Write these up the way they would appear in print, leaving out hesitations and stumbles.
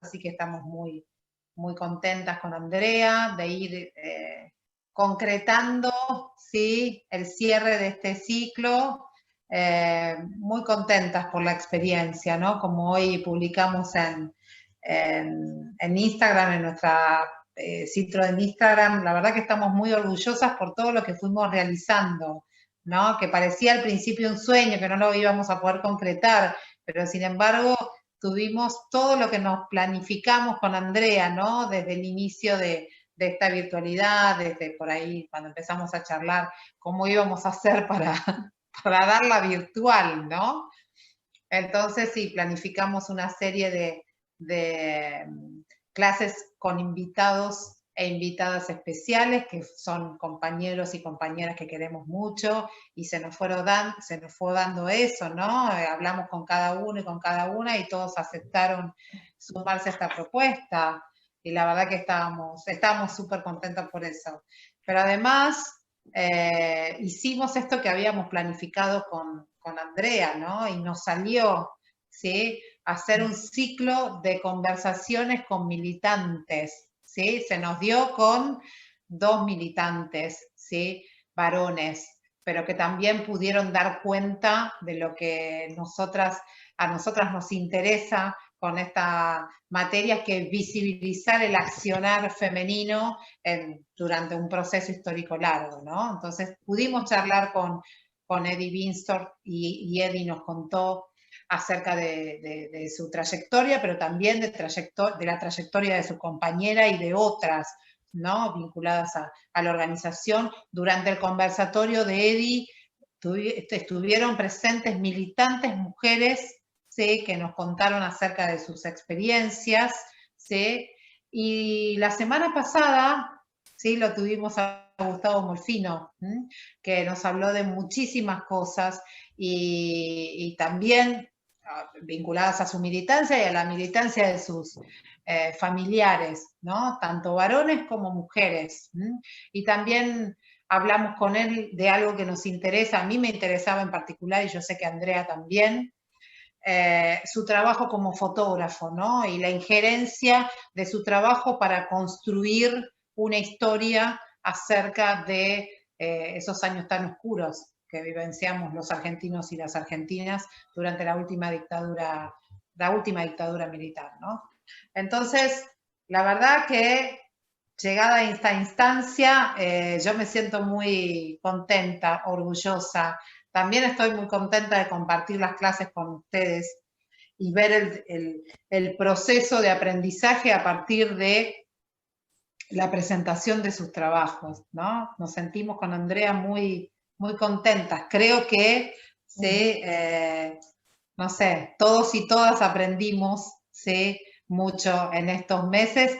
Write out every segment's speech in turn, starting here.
así que estamos muy, muy contentas con Andrea de ir concretando, ¿sí?, el cierre de este ciclo. Muy contentas por la experiencia, ¿no? Como hoy publicamos en Instagram, en nuestra sitio en Instagram, la verdad que estamos muy orgullosas por todo lo que fuimos realizando, ¿no? Que parecía al principio un sueño, que no lo íbamos a poder concretar, pero sin embargo tuvimos todo lo que nos planificamos con Andrea, ¿no? Desde el inicio de esta virtualidad, desde por ahí cuando empezamos a charlar cómo íbamos a hacer para darla virtual, ¿no? Entonces sí, planificamos una serie de clases con invitados e invitadas especiales, que son compañeros y compañeras que queremos mucho, y se nos fue dando eso, ¿no? Hablamos con cada uno y con cada una, y todos aceptaron sumarse a esta propuesta, y la verdad que estábamos súper contentos por eso. Pero además, hicimos esto que habíamos planificado con Andrea, ¿no? Y nos salió, ¿sí?, hacer un ciclo de conversaciones con militantes, ¿sí? Se nos dio con 2 militantes, ¿sí?, varones, pero que también pudieron dar cuenta de lo que a nosotras nos interesa con esta materia, que es visibilizar el accionar femenino durante un proceso histórico largo, ¿no? Entonces pudimos charlar con Eddie Winstor, y Eddie nos contó acerca de su trayectoria, pero también de la trayectoria de su compañera y de otras, ¿no?, vinculadas a la organización. Durante el conversatorio de Eddie estuvieron presentes militantes mujeres, ¿sí?, que nos contaron acerca de sus experiencias, ¿sí? Y la semana pasada, ¿sí?, lo tuvimos a Gustavo Molfino, que nos habló de muchísimas cosas, y también vinculadas a su militancia y a la militancia de sus familiares, ¿no?, tanto varones como mujeres. Y también hablamos con él de algo que nos interesa, a mí me interesaba en particular, y yo sé que a Andrea también, su trabajo como fotógrafo, ¿no?, y la injerencia de su trabajo para construir una historia acerca de esos años tan oscuros que vivenciamos los argentinos y las argentinas durante la última dictadura militar, ¿no? Entonces, la verdad que llegada a esta instancia, yo me siento muy contenta, orgullosa. También estoy muy contenta de compartir las clases con ustedes y ver el proceso de aprendizaje a partir de la presentación de sus trabajos, ¿no? Nos sentimos con Andrea muy, muy contentas. Creo que, ¿sí?, no sé, todos y todas aprendimos, ¿sí?, mucho en estos meses,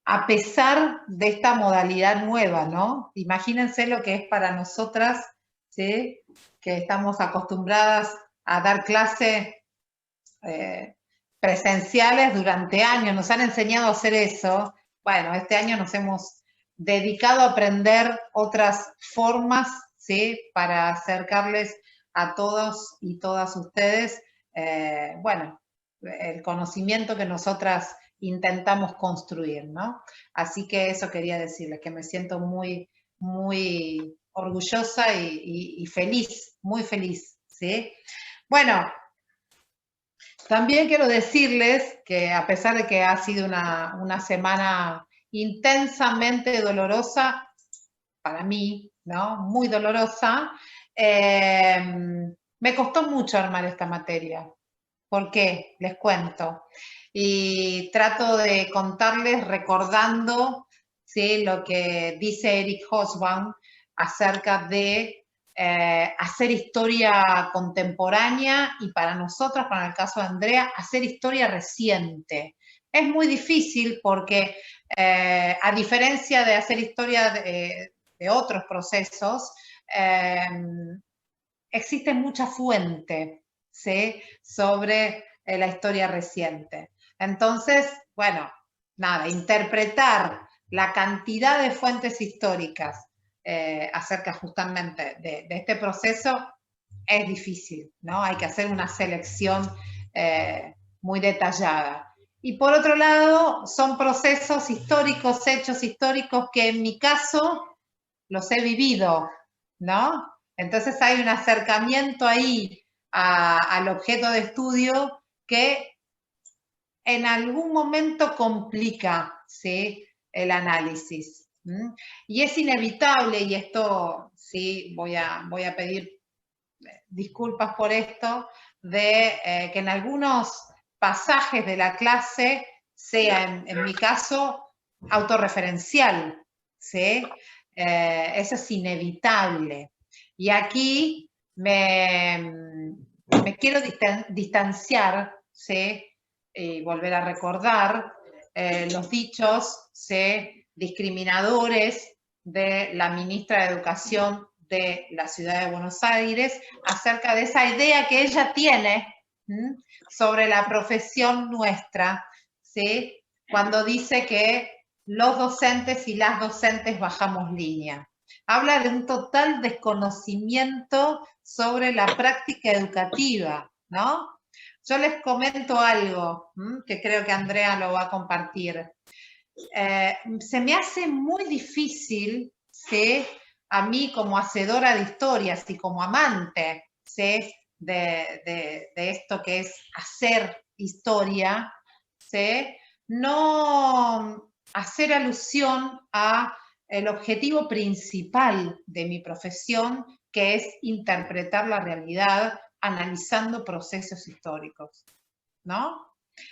a pesar de esta modalidad nueva, ¿no? Imagínense lo que es para nosotras, ¿sí?, que estamos acostumbradas a dar clases presenciales durante años, nos han enseñado a hacer eso. Bueno, este año nos hemos dedicado a aprender otras formas, ¿sí?, para acercarles a todos y todas ustedes, bueno, el conocimiento que nosotras intentamos construir, ¿no? Así que eso quería decirles, que me siento muy, muy orgullosa y feliz, muy feliz, ¿sí? Bueno, también quiero decirles que, a pesar de que ha sido una semana intensamente dolorosa para mí, ¿no?, muy dolorosa, me costó mucho armar esta materia. ¿Por qué? Les cuento. Y trato de contarles recordando, ¿sí?, lo que dice Eric Hobsbawm acerca de hacer historia contemporánea, y para nosotros, para el caso de Andrea, hacer historia reciente. Es muy difícil porque, a diferencia de hacer historia de otros procesos, existe mucha fuente, ¿sí?, sobre la historia reciente. Entonces, bueno, nada, interpretar la cantidad de fuentes históricas acerca justamente de este proceso es difícil, ¿no? Hay que hacer una selección muy detallada. Y por otro lado, son procesos históricos, hechos históricos que en mi caso los he vivido, ¿no? Entonces hay un acercamiento ahí al objeto de estudio que en algún momento complica, ¿sí?, el análisis. Y es inevitable, y esto sí voy a pedir disculpas por esto, de que en algunos pasajes de la clase sea, en mi caso, autorreferencial, ¿sí? Eso es inevitable. Y aquí me quiero distanciar, ¿sí? Y volver a recordar los dichos, ¿sí?, discriminadores de la ministra de Educación de la ciudad de Buenos Aires acerca de esa idea que ella tiene sobre la profesión nuestra, ¿sí?, cuando dice que los docentes y las docentes bajamos línea. Habla de un total desconocimiento sobre la práctica educativa, ¿no? Yo les comento algo que creo que Andrea lo va a compartir. Se me hace muy difícil, ¿sí?, a mí como hacedora de historias y como amante, ¿sí?, de esto que es hacer historia, ¿sí?, no hacer alusión a el objetivo principal de mi profesión, que es interpretar la realidad analizando procesos históricos, ¿no?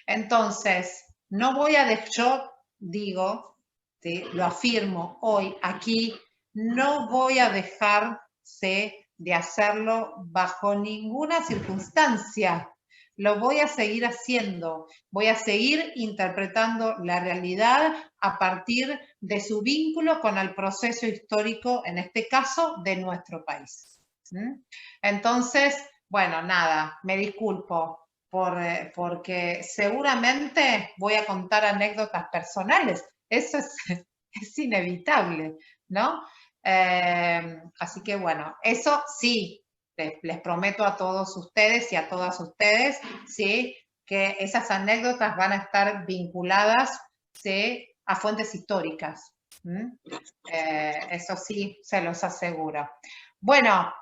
Entonces, no voy a yo digo, ¿sí?, lo afirmo hoy aquí, no voy a dejarse de hacerlo bajo ninguna circunstancia. Lo voy a seguir haciendo, voy a seguir interpretando la realidad a partir de su vínculo con el proceso histórico, en este caso, de nuestro país. Entonces, bueno, nada, me disculpo porque seguramente voy a contar anécdotas personales. Eso es inevitable, ¿no? Así que bueno, eso sí, les prometo a todos ustedes y a todas ustedes, ¿sí?, que esas anécdotas van a estar vinculadas, ¿sí?, a fuentes históricas. Eso sí, se los aseguro. Bueno,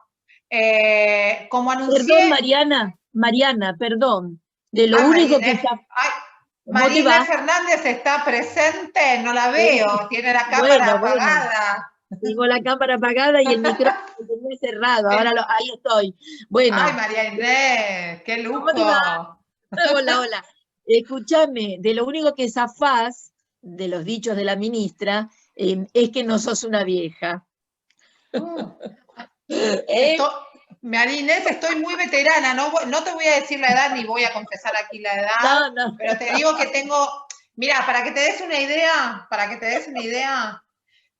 como anuncié... Perdón, Mariana, perdón. De lo único que está... ¿Cómo te María va? Fernández está presente, no la veo, tiene la cámara Bueno, apagada. tengo la cámara apagada y el micrófono lo tenía cerrado, ahora ahí estoy. Ay, Bueno, María Inés, qué ¿cómo te va? lujo. Hola, hola. Escúchame, de lo único que zafás de los dichos de la ministra es que no sos una vieja. Uh, ¿Eh? María Inés, estoy muy veterana, no te voy a decir la edad ni voy a confesar aquí la edad, No. pero te digo que tengo, mira, para que te des una idea,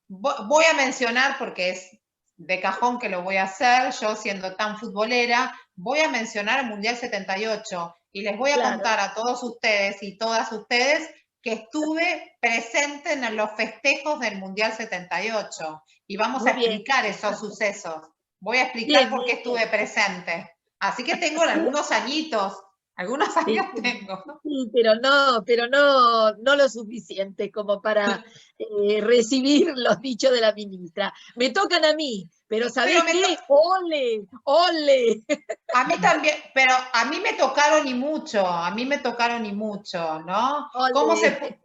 voy a mencionar, porque es de cajón que lo voy a hacer, yo siendo tan futbolera, voy a mencionar el Mundial 78 y les voy a Claro. contar a todos ustedes y todas ustedes que estuve presente en los festejos del Mundial 78 y vamos a Muy bien. explicar esos sucesos. Voy a explicar Bien, por qué bien, bien. estuve presente. Así que tengo algunos añitos Sí, tengo. sí, pero no lo suficiente como para recibir los dichos de la ministra. Me tocan a mí, pero Pero ¿sabés qué? ¡Ole! ¡Ole! a mí también, pero a mí me tocaron y mucho, ¿no? ¿Cómo ¡Ole! se...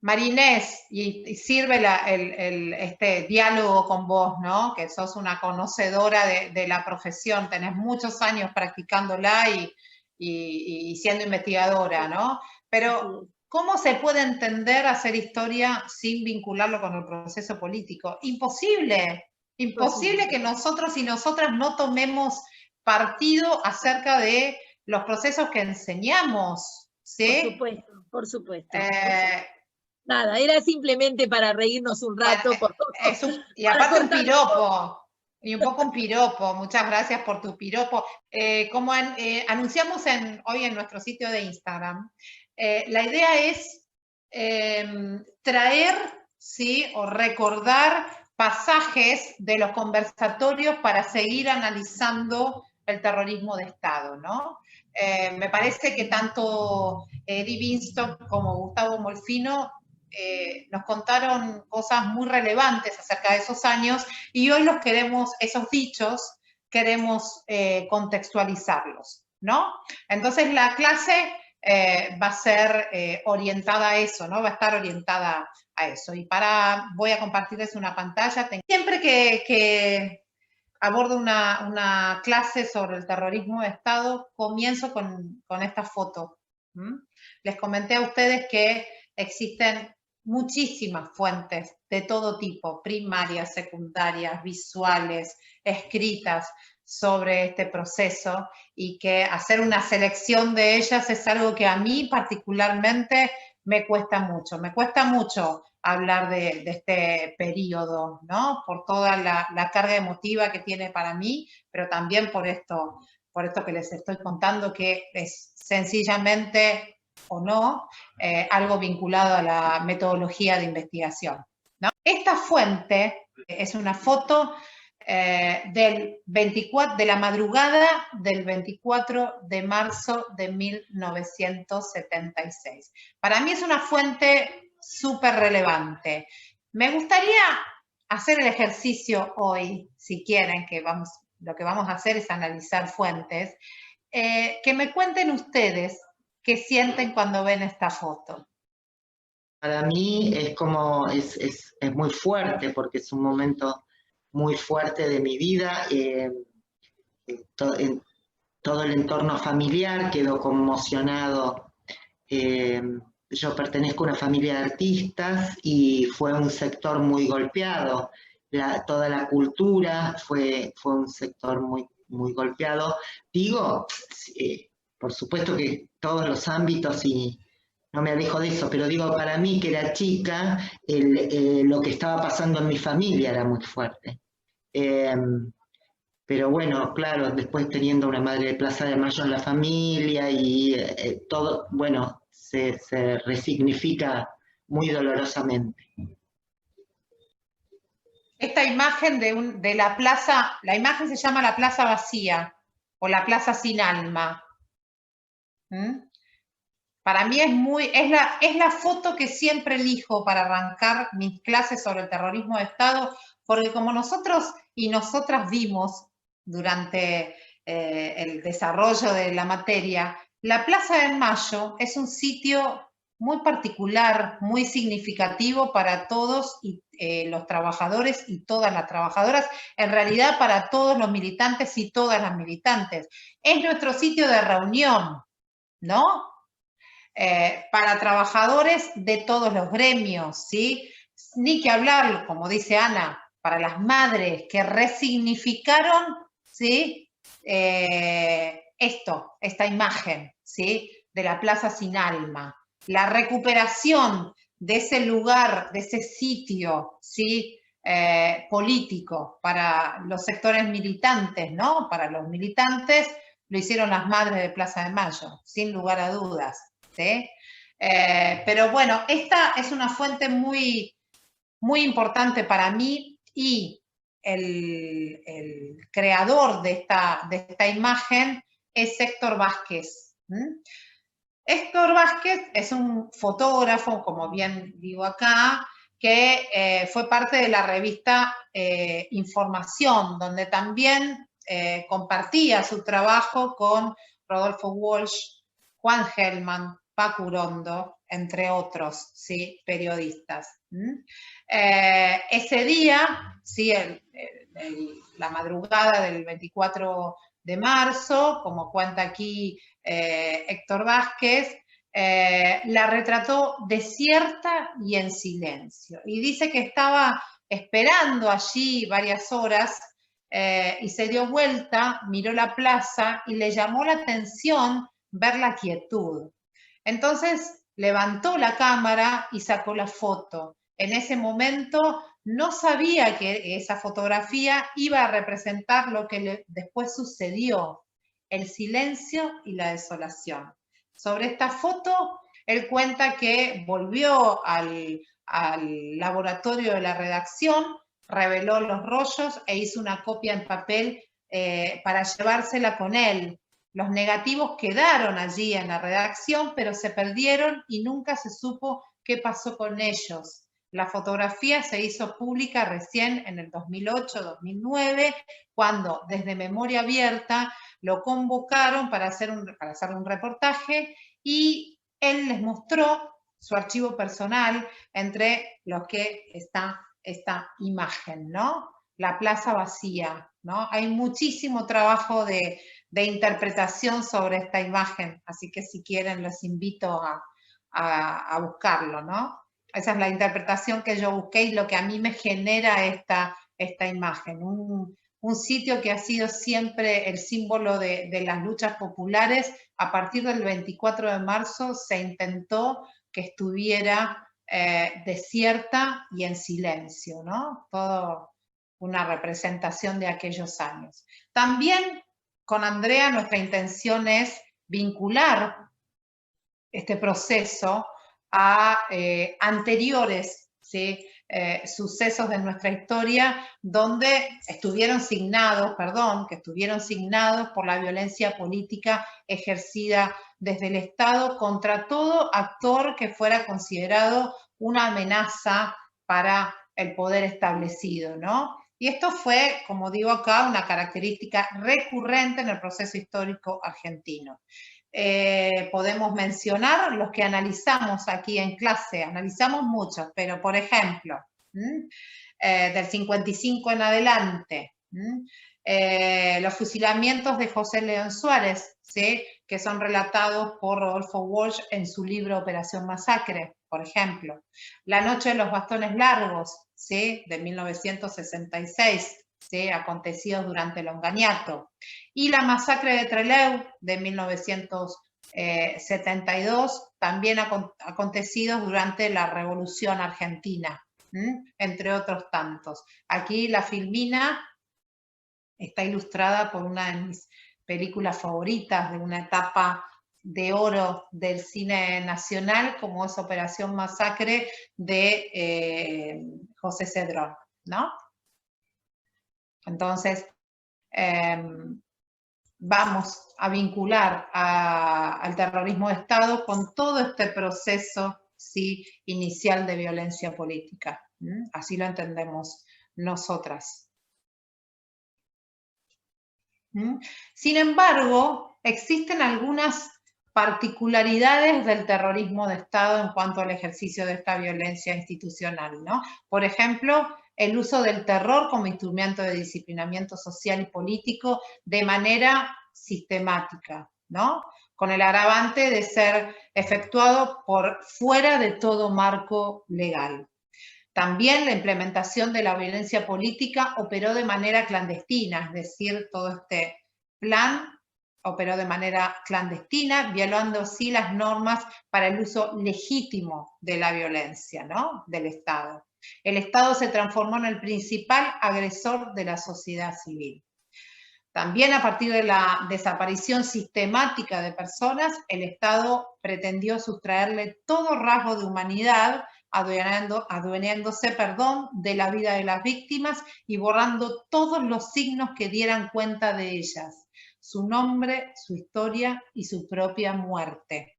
Marinés, y sirve este diálogo con vos, ¿no? Que sos una conocedora de la profesión, tenés muchos años practicándola y siendo investigadora, ¿no? Pero, ¿cómo se puede entender hacer historia sin vincularlo con el proceso político? Imposible, imposible que nosotros y nosotras no tomemos partido acerca de los procesos que enseñamos, ¿sí? Por supuesto. Nada, era simplemente para reírnos un Bueno, rato, y para aparte un contar un poco. piropo, y un poco un piropo, muchas gracias por tu piropo. Como anunciamos hoy en nuestro sitio de Instagram, la idea es traer, ¿sí?, o recordar pasajes de los conversatorios para seguir analizando el terrorismo de Estado, ¿no? Me parece que tanto Eddie Binstock como Gustavo Molfino nos contaron cosas muy relevantes acerca de esos años y hoy esos dichos, queremos contextualizarlos, ¿no? Entonces la clase va a ser orientada a eso, ¿no? Va a estar orientada a eso. Y voy a compartirles una pantalla. Siempre que abordo una clase sobre el terrorismo de Estado, comienzo con esta foto. Les comenté a ustedes que existen muchísimas fuentes de todo tipo, primarias, secundarias, visuales, escritas, sobre este proceso, y que hacer una selección de ellas es algo que a mí particularmente me cuesta mucho. Me cuesta mucho hablar de este periodo, ¿no? Por toda la carga emotiva que tiene para mí, pero también por esto que les estoy contando, que es sencillamente o no algo vinculado a la metodología de investigación, ¿no? Esta fuente es una foto de la madrugada del 24 de marzo de 1976. Para mí es una fuente súper relevante. Me gustaría hacer el ejercicio hoy, si quieren, lo que vamos a hacer es analizar fuentes, que me cuenten ustedes qué sienten cuando ven esta foto. Para mí es muy fuerte, porque es un momento muy fuerte de mi vida. En todo el entorno familiar quedó conmocionado. Yo pertenezco a una familia de artistas y fue un sector muy golpeado. Toda la cultura fue un sector muy golpeado. Digo, por supuesto que todos los ámbitos, y no me alejo de eso, pero digo, para mí que era chica, lo que estaba pasando en mi familia era muy fuerte. Pero bueno, claro, después teniendo una madre de Plaza de Mayo en la familia y todo, bueno, se resignifica muy dolorosamente. Esta imagen de la plaza, la imagen se llama la plaza vacía o la plaza sin alma. Para mí es la foto que siempre elijo para arrancar mis clases sobre el terrorismo de Estado, porque como nosotros y nosotras vimos durante el desarrollo de la materia, la Plaza de Mayo es un sitio muy particular, muy significativo para todos los trabajadores y todas las trabajadoras, en realidad para todos los militantes y todas las militantes. Es nuestro sitio de reunión, ¿no? Para trabajadores de todos los gremios, ¿sí? Ni que hablar, como dice Ana, para las madres que resignificaron, ¿sí? Esta imagen, ¿sí? De la plaza sin alma, la recuperación de ese lugar, de ese sitio, ¿sí? Político para los sectores militantes, ¿no? Para los militantes lo hicieron las madres de Plaza de Mayo, sin lugar a dudas. ¿Sí? Pero bueno, esta es una fuente muy, muy importante para mí, y el creador de esta imagen es Héctor Vázquez. Héctor Vázquez es un fotógrafo, como bien digo acá, que fue parte de la revista Información, donde también compartía su trabajo con Rodolfo Walsh, Juan Gelman, Paco Urondo, entre otros, ¿sí? Periodistas. Ese día, ¿sí? La madrugada del 24 de marzo, como cuenta aquí Héctor Vázquez, la retrató desierta y en silencio. Y dice que estaba esperando allí varias horas y se dio vuelta, miró la plaza y le llamó la atención ver la quietud. Entonces levantó la cámara y sacó la foto. En ese momento no sabía que esa fotografía iba a representar lo que después sucedió, el silencio y la desolación. Sobre esta foto, él cuenta que volvió al laboratorio de la redacción, reveló los rollos e hizo una copia en papel para llevársela con él. Los negativos quedaron allí en la redacción, pero se perdieron y nunca se supo qué pasó con ellos. La fotografía se hizo pública recién en el 2008-2009, cuando desde Memoria Abierta lo convocaron para hacer un reportaje, y él les mostró su archivo personal, entre los que está esta imagen, ¿no? La plaza vacía, ¿no? Hay muchísimo trabajo de interpretación sobre esta imagen, así que si quieren los invito a buscarlo, ¿no? Esa es la interpretación que yo busqué y lo que a mí me genera esta imagen. Un sitio que ha sido siempre el símbolo de las luchas populares. A partir del 24 de marzo se intentó que estuviera desierta y en silencio, ¿no? Todo una representación de aquellos años. También con Andrea nuestra intención es vincular este proceso a anteriores, ¿sí? Sucesos de nuestra historia que estuvieron signados por la violencia política ejercida desde el Estado contra todo actor que fuera considerado una amenaza para el poder establecido, ¿no? Y esto fue, como digo acá, una característica recurrente en el proceso histórico argentino. Podemos mencionar los que analizamos aquí en clase, analizamos muchos, pero por ejemplo, del 55 en adelante, los fusilamientos de José León Suárez, ¿sí? Que son relatados por Rodolfo Walsh en su libro Operación Masacre, por ejemplo. La noche de los bastones largos, ¿sí? De 1966, ¿sí? Acontecidos durante el Onganiato. Y la masacre de Trelew de 1972, también acontecidos durante la Revolución Argentina, entre otros tantos. Aquí la filmina está ilustrada por una de mis películas favoritas, de una etapa de oro del cine nacional, como es Operación Masacre de José Cedrón, ¿no? Entonces, vamos a vincular al terrorismo de Estado con todo este proceso, ¿sí? Inicial de violencia política. Así lo entendemos nosotras. Sin embargo, existen algunas particularidades del terrorismo de Estado en cuanto al ejercicio de esta violencia institucional, ¿no? Por ejemplo, el uso del terror como instrumento de disciplinamiento social y político de manera sistemática, ¿no? Con el agravante de ser efectuado por fuera de todo marco legal. También la implementación de la violencia política operó de manera clandestina, es decir, todo este plan operó de manera clandestina, violando así las normas para el uso legítimo de la violencia, ¿no? Del Estado. El Estado se transformó en el principal agresor de la sociedad civil. También a partir de la desaparición sistemática de personas, el Estado pretendió sustraerle todo rasgo de humanidad, adueñándose de la vida de las víctimas y borrando todos los signos que dieran cuenta de ellas, su nombre, su historia y su propia muerte.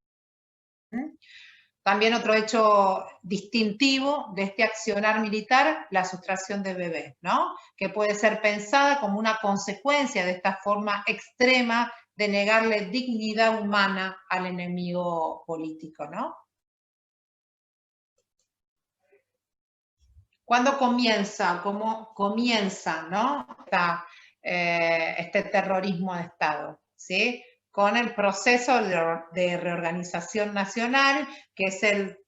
También otro hecho distintivo de este accionar militar, la sustracción de bebés, ¿no? Que puede ser pensada como una consecuencia de esta forma extrema de negarle dignidad humana al enemigo político, ¿no? ¿Cuándo comienza? ¿Cómo comienza, ¿no? Este terrorismo de Estado, ¿sí? Con el proceso de reorganización nacional, que es el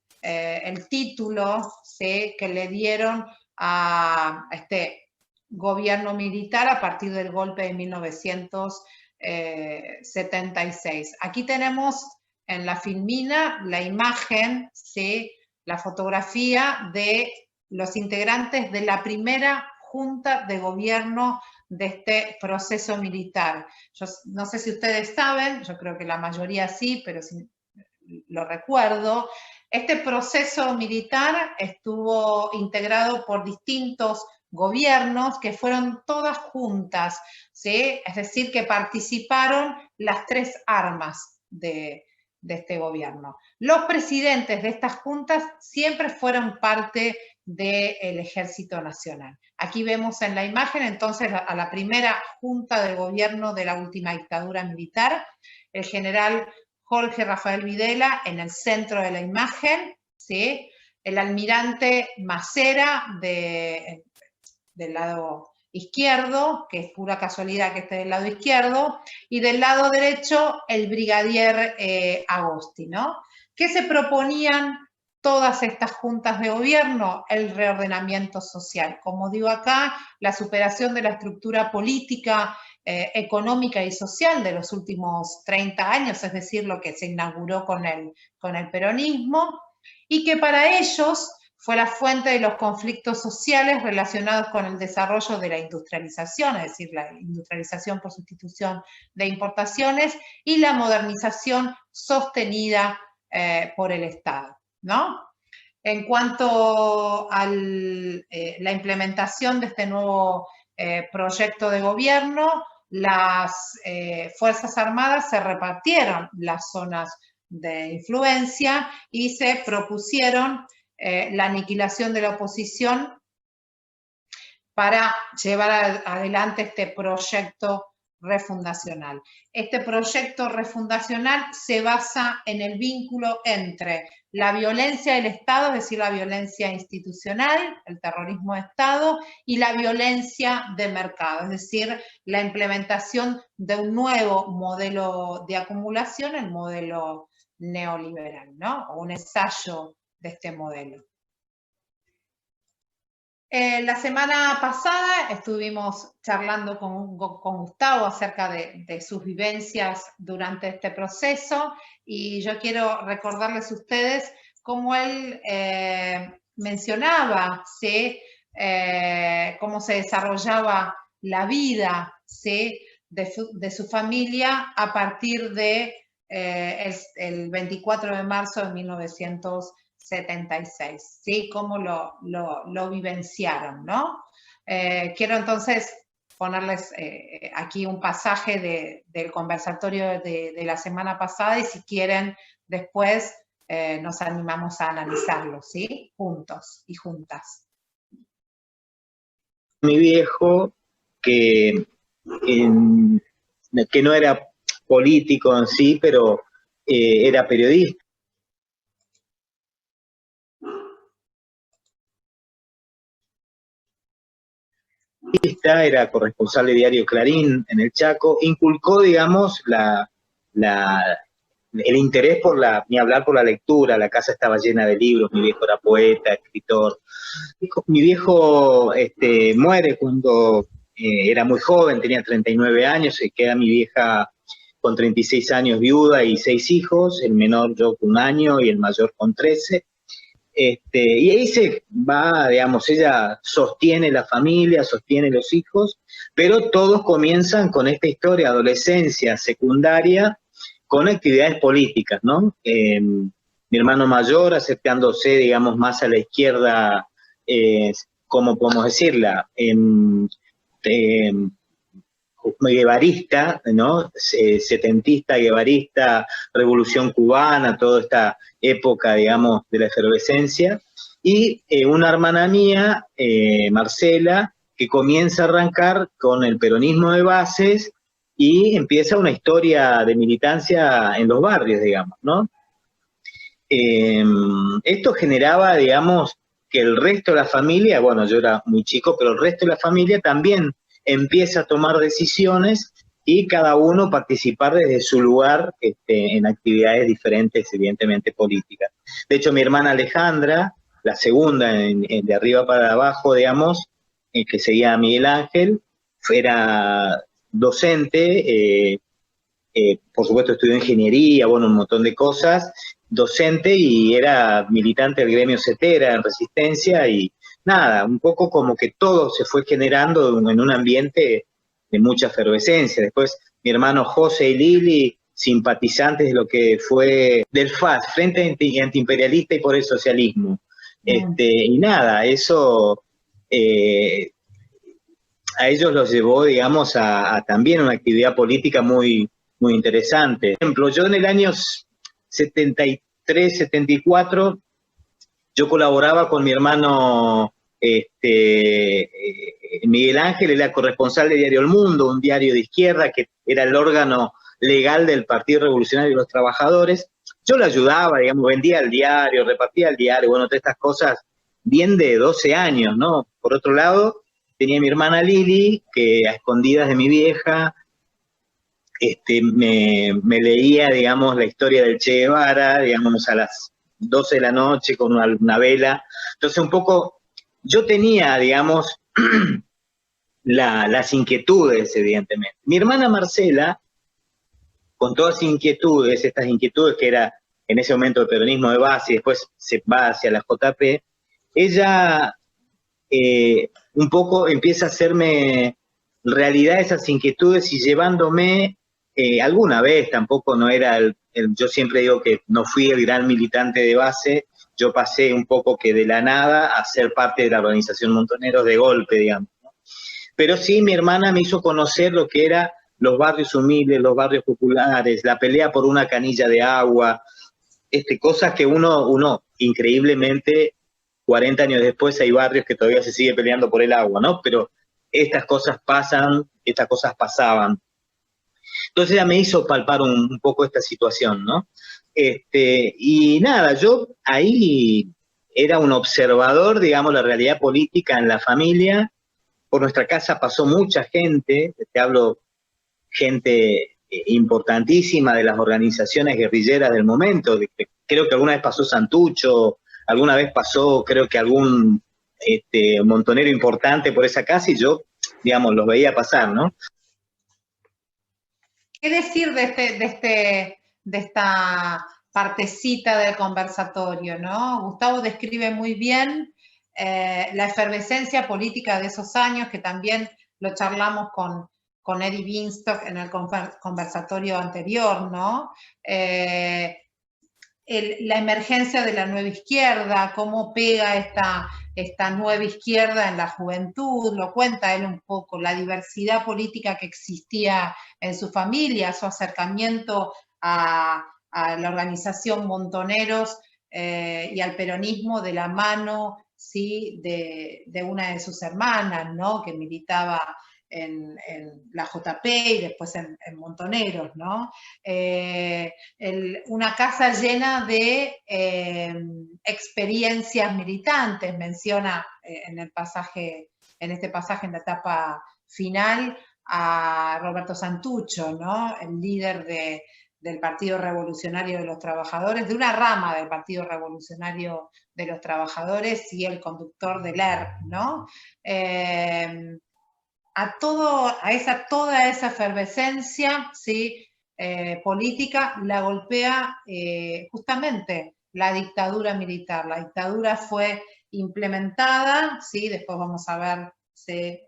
título, ¿sí? Que le dieron a este gobierno militar a partir del golpe de 1976. Aquí tenemos en la filmina la imagen, ¿sí? La fotografía de los integrantes de la primera junta de gobierno de este proceso militar. Yo no sé si ustedes saben, yo creo que la mayoría sí, pero si lo recuerdo, este proceso militar estuvo integrado por distintos gobiernos que fueron todas juntas, ¿sí? Es decir, que participaron las tres armas de este gobierno. Los presidentes de estas juntas siempre fueron parte del Ejército Nacional. Aquí vemos en la imagen entonces a la primera junta de gobierno de la última dictadura militar, el general Jorge Rafael Videla en el centro de la imagen, ¿sí? El almirante Macera del lado izquierdo, que es pura casualidad que esté del lado izquierdo, y del lado derecho el brigadier Agosti, ¿no? ¿Qué se proponían todas estas juntas de gobierno? El reordenamiento social. Como digo acá, la superación de la estructura política, económica y social de los últimos 30 años, es decir, lo que se inauguró con el peronismo, y que para ellos fue la fuente de los conflictos sociales relacionados con el desarrollo de la industrialización, es decir, la industrialización por sustitución de importaciones y la modernización sostenida por el Estado, ¿no? En cuanto a la implementación de este nuevo proyecto de gobierno, las Fuerzas Armadas se repartieron las zonas de influencia y se propusieron la aniquilación de la oposición para llevar adelante este proyecto refundacional. Este proyecto refundacional se basa en el vínculo entre la violencia del Estado, es decir, la violencia institucional, el terrorismo de Estado, y la violencia de mercado, es decir, la implementación de un nuevo modelo de acumulación, el modelo neoliberal, ¿no? O un ensayo de este modelo. La semana pasada estuvimos charlando con Gustavo acerca de sus vivencias durante este proceso y yo quiero recordarles a ustedes cómo él mencionaba, ¿sí? Cómo se desarrollaba la vida, ¿sí? de su familia a partir de el 24 de marzo de 1976, ¿sí? Cómo lo vivenciaron, ¿no? Quiero entonces ponerles aquí un pasaje del conversatorio de la semana pasada y si quieren después nos animamos a analizarlo, ¿sí? Juntos y juntas. Mi viejo, que no era político en sí, pero era periodista. Era corresponsal de Diario Clarín en el Chaco, inculcó, digamos, el interés por ni hablar por la lectura. La casa estaba llena de libros, mi viejo era poeta, escritor. Mi viejo muere cuando era muy joven, tenía 39 años, se queda mi vieja con 36 años viuda y 6 hijos, el menor yo con 1 año y el mayor con 13. Y ahí se va, digamos, ella sostiene la familia, sostiene los hijos, pero todos comienzan con esta historia, adolescencia, secundaria, con actividades políticas, ¿no? Mi hermano mayor acercándose, digamos, más a la izquierda, ¿cómo podemos decirla? Guevarista, ¿no? Setentista, guevarista, revolución cubana, toda esta época, digamos, de la efervescencia, y una hermana mía, Marcela, que comienza a arrancar con el peronismo de bases y empieza una historia de militancia en los barrios, digamos, ¿no? Esto generaba, digamos, que el resto de la familia, bueno, yo era muy chico, pero el resto de la familia también empieza a tomar decisiones y cada uno participar desde su lugar en actividades diferentes, evidentemente políticas. De hecho, mi hermana Alejandra, la segunda de arriba para abajo, digamos, que seguía a Miguel Ángel, era docente, por supuesto estudió ingeniería, bueno, un montón de cosas, docente y era militante del gremio Cetera en Resistencia y nada, un poco como que todo se fue generando en un ambiente de mucha efervescencia. Después mi hermano José y Lili, simpatizantes de lo que fue del FAS, Frente Antiimperialista y por el Socialismo. Y nada, eso a ellos los llevó, digamos, a también una actividad política muy, muy interesante. Por ejemplo, yo en el año 73, 74, yo colaboraba con mi hermano Miguel Ángel, era corresponsal de Diario El Mundo, un diario de izquierda que era el órgano legal del Partido Revolucionario de los Trabajadores. Yo le ayudaba, digamos, vendía el diario, repartía el diario, bueno, todas estas cosas bien de 12 años, ¿no? Por otro lado, tenía mi hermana Lili, que a escondidas de mi vieja, me leía, digamos, la historia del Che Guevara, digamos, a las 12 de la noche con una vela. Entonces, un poco, yo tenía, digamos, las inquietudes, evidentemente. Mi hermana Marcela, con todas las inquietudes, estas inquietudes que era en ese momento el peronismo de base y después se va hacia la JP, ella un poco empieza a hacerme realidad esas inquietudes y llevándome alguna vez, tampoco no era yo siempre digo que no fui el gran militante de base, yo pasé un poco que de la nada a ser parte de la organización Montoneros de golpe, digamos, ¿no? Pero sí, mi hermana me hizo conocer lo que era los barrios humildes, los barrios populares, la pelea por una canilla de agua, cosas que uno increíblemente 40 años después hay barrios que todavía se sigue peleando por el agua, ¿no? Pero estas cosas pasan, estas cosas pasaban. Entonces ella me hizo palpar un poco esta situación, ¿no? Y nada, yo ahí era un observador, digamos, la realidad política en la familia. Por nuestra casa pasó mucha gente, te hablo gente importantísima de las organizaciones guerrilleras del momento. Creo que alguna vez pasó Santucho, alguna vez pasó, creo que algún montonero importante por esa casa y yo, digamos, los veía pasar, ¿no? ¿Qué decir de esta partecita del conversatorio, ¿no? Gustavo describe muy bien la efervescencia política de esos años, que también lo charlamos con Eddie Binstock en el conversatorio anterior, ¿no? La emergencia de la nueva izquierda, cómo pega esta nueva izquierda en la juventud, lo cuenta él un poco, la diversidad política que existía en su familia, su acercamiento a la organización Montoneros y al peronismo de la mano, ¿sí? de una de sus hermanas, ¿no? Que militaba en la JP y después en Montoneros, ¿no? Una casa llena de experiencias militantes, menciona en este pasaje, en la etapa final, a Roberto Santucho, ¿no? El líder del Partido Revolucionario de los Trabajadores, de una rama del Partido Revolucionario de los Trabajadores y el conductor del ERP, ¿no? Toda esa efervescencia, ¿sí? Política la golpea justamente la dictadura militar. La dictadura fue implementada, ¿sí? Después vamos a ver, ¿sí?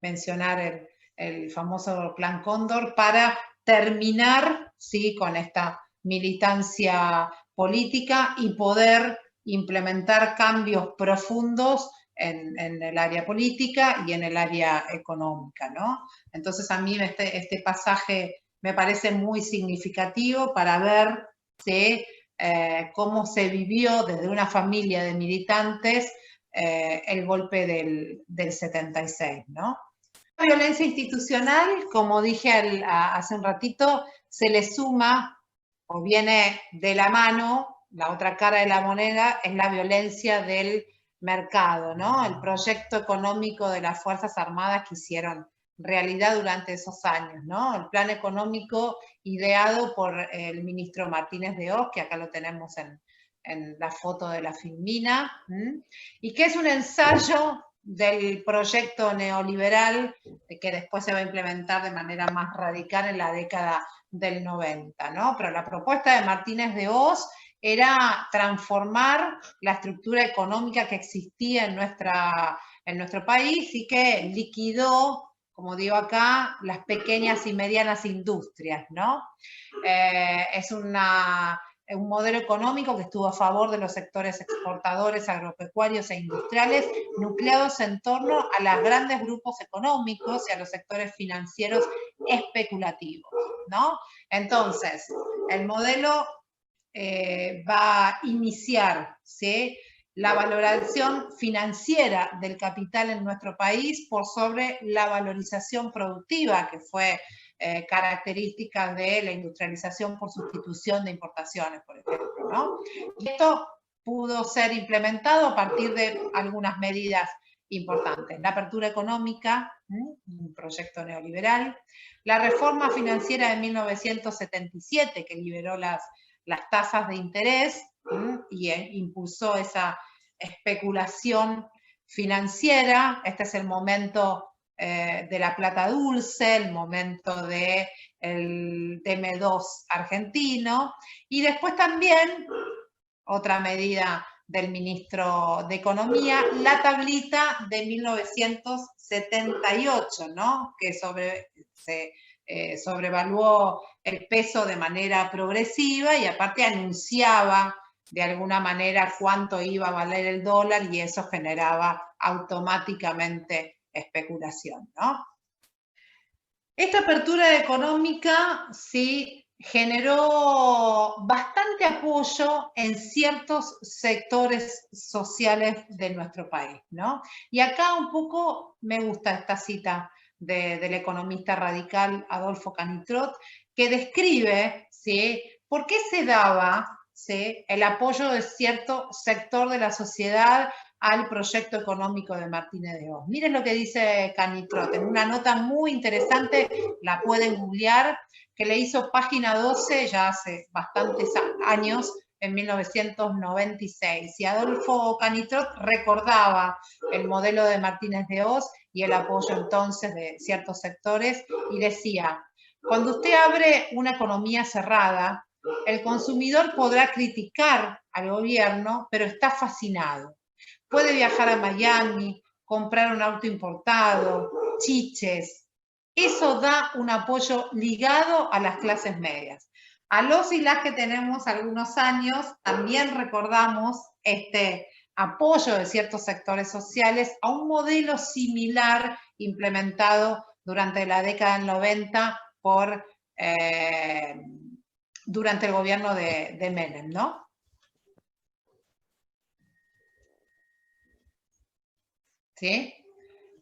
Mencionar el famoso Plan Cóndor para terminar, ¿sí? Con esta militancia política y poder implementar cambios profundos en el área política y en el área económica, ¿no? Entonces a mí este pasaje me parece muy significativo para ver, ¿sí? Cómo se vivió desde una familia de militantes el golpe del 76, ¿no? La violencia institucional, como dije hace un ratito, se le suma o viene de la mano, la otra cara de la moneda es la violencia del mercado, ¿no? El proyecto económico de las Fuerzas Armadas que hicieron realidad durante esos años, ¿no? El plan económico ideado por el ministro Martínez de Oz, que acá lo tenemos en la foto de la filmina, y que es un ensayo del proyecto neoliberal que después se va a implementar de manera más radical en la década del 90, ¿no? Pero la propuesta de Martínez de Oz era transformar la estructura económica que existía en nuestro país y que liquidó, como digo acá, las pequeñas y medianas industrias, ¿no? Es un modelo económico que estuvo a favor de los sectores exportadores, agropecuarios e industriales, nucleados en torno a los grandes grupos económicos y a los sectores financieros especulativos, ¿no? Entonces, el modelo va a iniciar, ¿sí?, la valoración financiera del capital en nuestro país por sobre la valorización productiva, que fue característica de la industrialización por sustitución de importaciones, por ejemplo, ¿no? Y esto pudo ser implementado a partir de algunas medidas importantes. La apertura económica, un proyecto neoliberal, la reforma financiera de 1977, que liberó las tasas de interés y impulsó esa especulación financiera. Este es el momento de la plata dulce, el momento del DM2 argentino, y después también, otra medida del ministro de Economía, la tablita de 1978, ¿no?, que sobrevaluó el peso de manera progresiva y aparte anunciaba de alguna manera cuánto iba a valer el dólar, y eso generaba automáticamente especulación, ¿no? Esta apertura económica sí generó bastante apoyo en ciertos sectores sociales de nuestro país, ¿no? Y acá un poco me gusta esta cita del economista radical Adolfo Canitrot, que describe, ¿sí?, por qué se daba, ¿sí?, el apoyo de cierto sector de la sociedad al proyecto económico de Martínez de Hoz. Miren lo que dice Canitrot, en una nota muy interesante, la pueden googlear, que le hizo Página 12 ya hace bastantes años, en 1996. Y Adolfo Canitrot recordaba el modelo de Martínez de Hoz y el apoyo entonces de ciertos sectores, y decía: cuando usted abre una economía cerrada, el consumidor podrá criticar al gobierno, pero está fascinado. Puede viajar a Miami, comprar un auto importado, chiches. Eso da un apoyo ligado a las clases medias. A los y las que tenemos algunos años también recordamos este apoyo de ciertos sectores sociales a un modelo similar implementado durante la década del 90 durante el gobierno de Menem, ¿no? ¿Sí?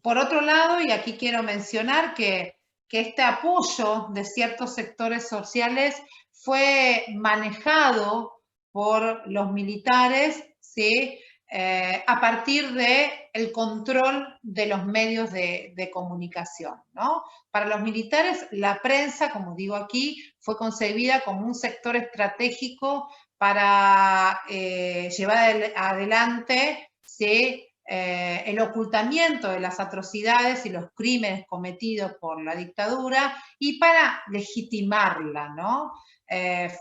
Por otro lado, y aquí quiero mencionar que este apoyo de ciertos sectores sociales fue manejado por los militares, ¿sí?, a partir del control de los medios de comunicación, ¿no? Para los militares, la prensa, como digo aquí, fue concebida como un sector estratégico para llevar adelante, ¿sí?, el ocultamiento de las atrocidades y los crímenes cometidos por la dictadura y para legitimarla, ¿no?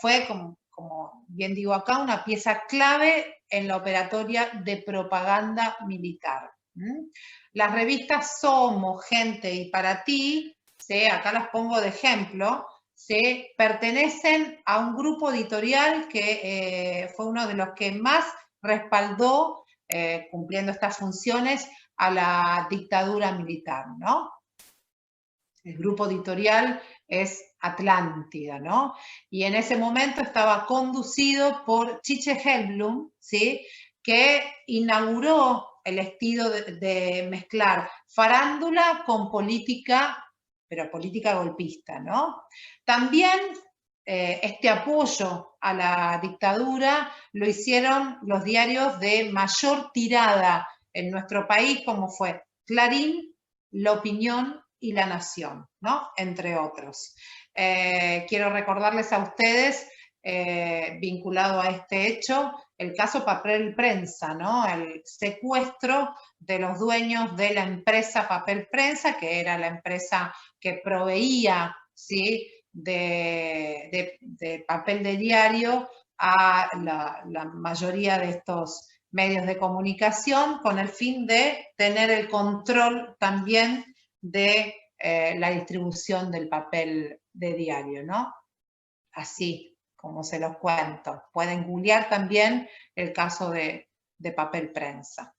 Fue, como bien digo acá, una pieza clave en la operatoria de propaganda militar. Las revistas Somos, Gente y Para Ti, ¿sí?, acá las pongo de ejemplo, ¿sí?, pertenecen a un grupo editorial que fue uno de los que más respaldó, cumpliendo estas funciones, a la dictadura militar, ¿no? El grupo editorial es Atlántida, ¿no? Y en ese momento estaba conducido por Chiche Hellblum, ¿sí?, que inauguró el estilo de mezclar farándula con política, pero política golpista, ¿no? También este apoyo a la dictadura lo hicieron los diarios de mayor tirada en nuestro país, como fue Clarín, La Opinión y La Nación, ¿no?, entre otros. Quiero recordarles a ustedes, vinculado a este hecho, el caso Papel Prensa, ¿no?, el secuestro de los dueños de la empresa Papel Prensa, que era la empresa que proveía, ¿sí?, de papel de diario a la mayoría de estos medios de comunicación, con el fin de tener el control también de la distribución del papel de diario, ¿no? Así como se los cuento. Pueden googlear también el caso de Papel Prensa.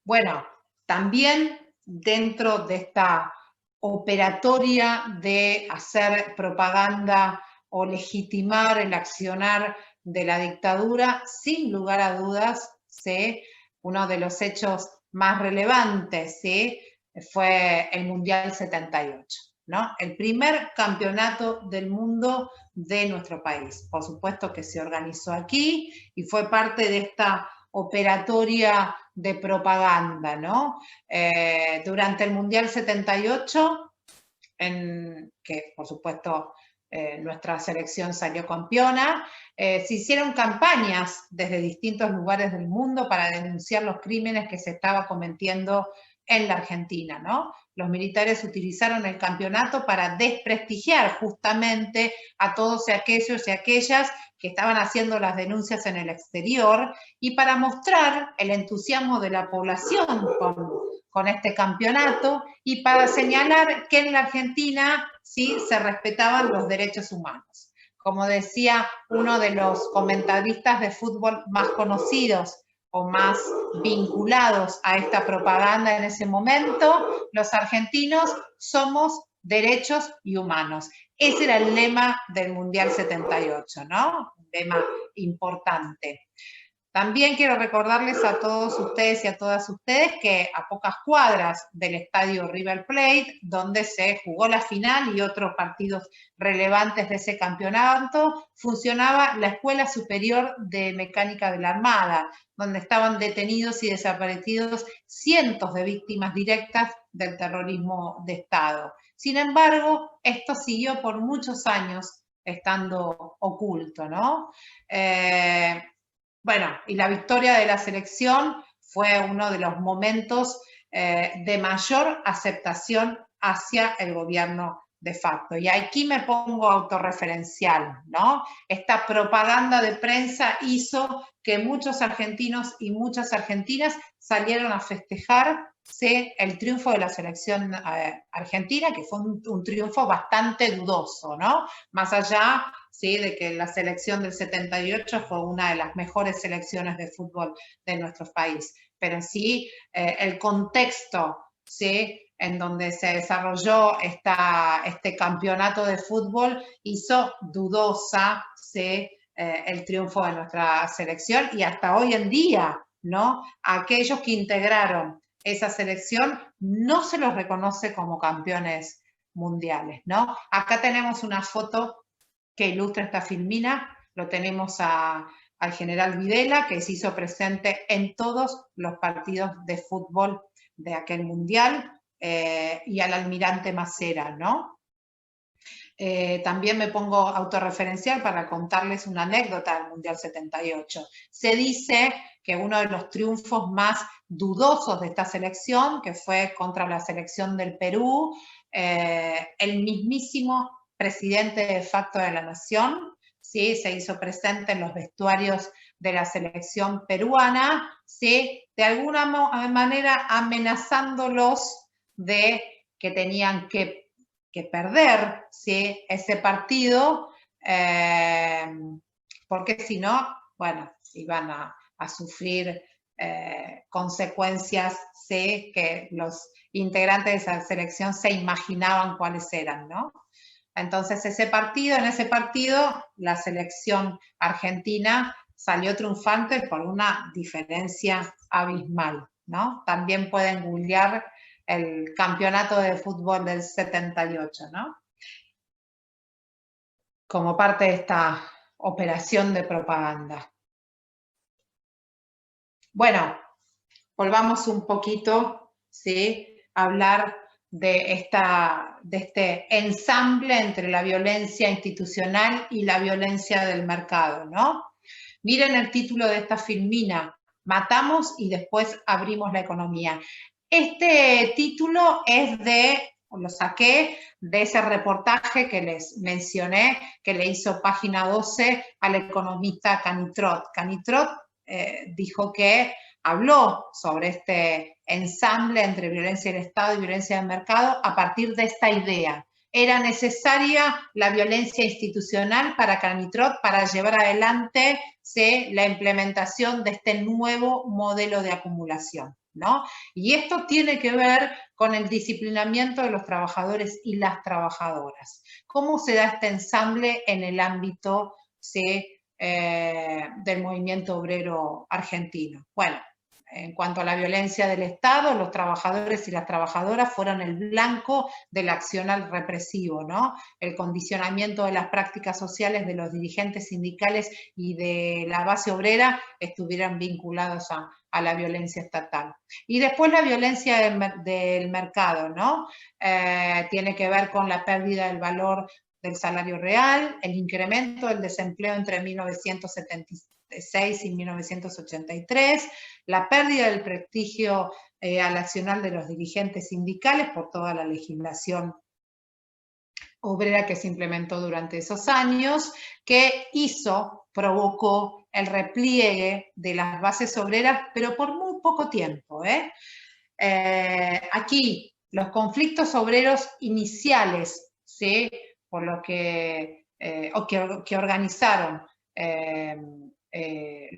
Bueno, también dentro de esta operatoria de hacer propaganda o legitimar el accionar de la dictadura, sin lugar a dudas, ¿sí?, uno de los hechos más relevantes, ¿sí?, fue el Mundial 78, ¿no? El primer campeonato del mundo de nuestro país. Por supuesto que se organizó aquí y fue parte de esta operatoria de propaganda, ¿no? Durante el Mundial 78, que por supuesto nuestra selección salió campeona, se hicieron campañas desde distintos lugares del mundo para denunciar los crímenes que se estaba cometiendo en la Argentina, ¿no? Los militares utilizaron el campeonato para desprestigiar justamente a todos aquellos y aquellas que estaban haciendo las denuncias en el exterior y para mostrar el entusiasmo de la población con este campeonato y para señalar que en la Argentina sí se respetaban los derechos humanos. Como decía uno de los comentaristas de fútbol más conocidos o más vinculados a esta propaganda en ese momento, los argentinos somos derechos y humanos. Ese era el lema del Mundial 78, ¿no? Un lema importante. También quiero recordarles a todos ustedes y a todas ustedes que a pocas cuadras del estadio River Plate, donde se jugó la final y otros partidos relevantes de ese campeonato, funcionaba la Escuela Superior de Mecánica de la Armada, donde estaban detenidos y desaparecidos cientos de víctimas directas del terrorismo de Estado. Sin embargo, esto siguió por muchos años estando oculto, ¿no? Bueno, y la victoria de la selección fue uno de los momentos de mayor aceptación hacia el gobierno de facto. Y aquí me pongo autorreferencial, ¿no? Esta propaganda de prensa hizo que muchos argentinos y muchas argentinas salieron a festejar, ¿sí?, el triunfo de la selección argentina, que fue un triunfo bastante dudoso, ¿no? Más allá, ¿sí?, de que la selección del 78 fue una de las mejores selecciones de fútbol de nuestro país. Pero sí, el contexto, ¿sí?, en donde se desarrolló este campeonato de fútbol hizo dudosa, ¿sí?, el triunfo de nuestra selección y hasta hoy en día, ¿no?, aquellos que integraron esa selección no se los reconoce como campeones mundiales, ¿no? Acá tenemos una foto que ilustra esta filmina, lo tenemos al general Videla, que se hizo presente en todos los partidos de fútbol de aquel mundial, y al almirante Macera, ¿no? También me pongo autorreferencial para contarles una anécdota del Mundial 78. Se dice que uno de los triunfos más dudosos de esta selección, que fue contra la selección del Perú, el mismísimo presidente de facto de la nación, ¿sí?, se hizo presente en los vestuarios de la selección peruana, ¿sí?, de alguna manera amenazándolos de que tenían que perder, ¿sí?, ese partido, porque si no, bueno, iban a sufrir consecuencias, ¿sí?, que los integrantes de esa selección se imaginaban cuáles eran, ¿no? Entonces, en ese partido, la selección argentina salió triunfante por una diferencia abismal, ¿no? También pueden googlear el campeonato de fútbol del 78, ¿no? Como parte de esta operación de propaganda. Bueno, volvamos un poquito, ¿sí?, a hablar de este ensamble entre la violencia institucional y la violencia del mercado, ¿no? Miren el título de esta filmina, Matamos y después abrimos la economía. Este título lo saqué de ese reportaje que les mencioné, que le hizo Página 12 al economista Canitrot. Canitrot dijo que habló sobre este ensamble entre violencia del Estado y violencia del mercado a partir de esta idea, era necesaria la violencia institucional para Canitrot para llevar adelante la implementación de este nuevo modelo de acumulación, ¿no? Y esto tiene que ver con el disciplinamiento de los trabajadores y las trabajadoras. ¿Cómo se da este ensamble en el ámbito del movimiento obrero argentino? Bueno, en cuanto a la violencia del Estado, los trabajadores y las trabajadoras fueron el blanco del accionar represivo, ¿no? El condicionamiento de las prácticas sociales de los dirigentes sindicales y de la base obrera estuvieron vinculados a la violencia estatal. Y después la violencia del mercado, ¿no? Tiene que ver con la pérdida del valor del salario real, el incremento del desempleo entre 1976 y 1983, la pérdida del prestigio al accionar de los dirigentes sindicales por toda la legislación obrera que se implementó durante esos años, que provocó el repliegue de las bases obreras, pero por muy poco tiempo. Aquí, los conflictos obreros iniciales, ¿sí? Por lo que organizaron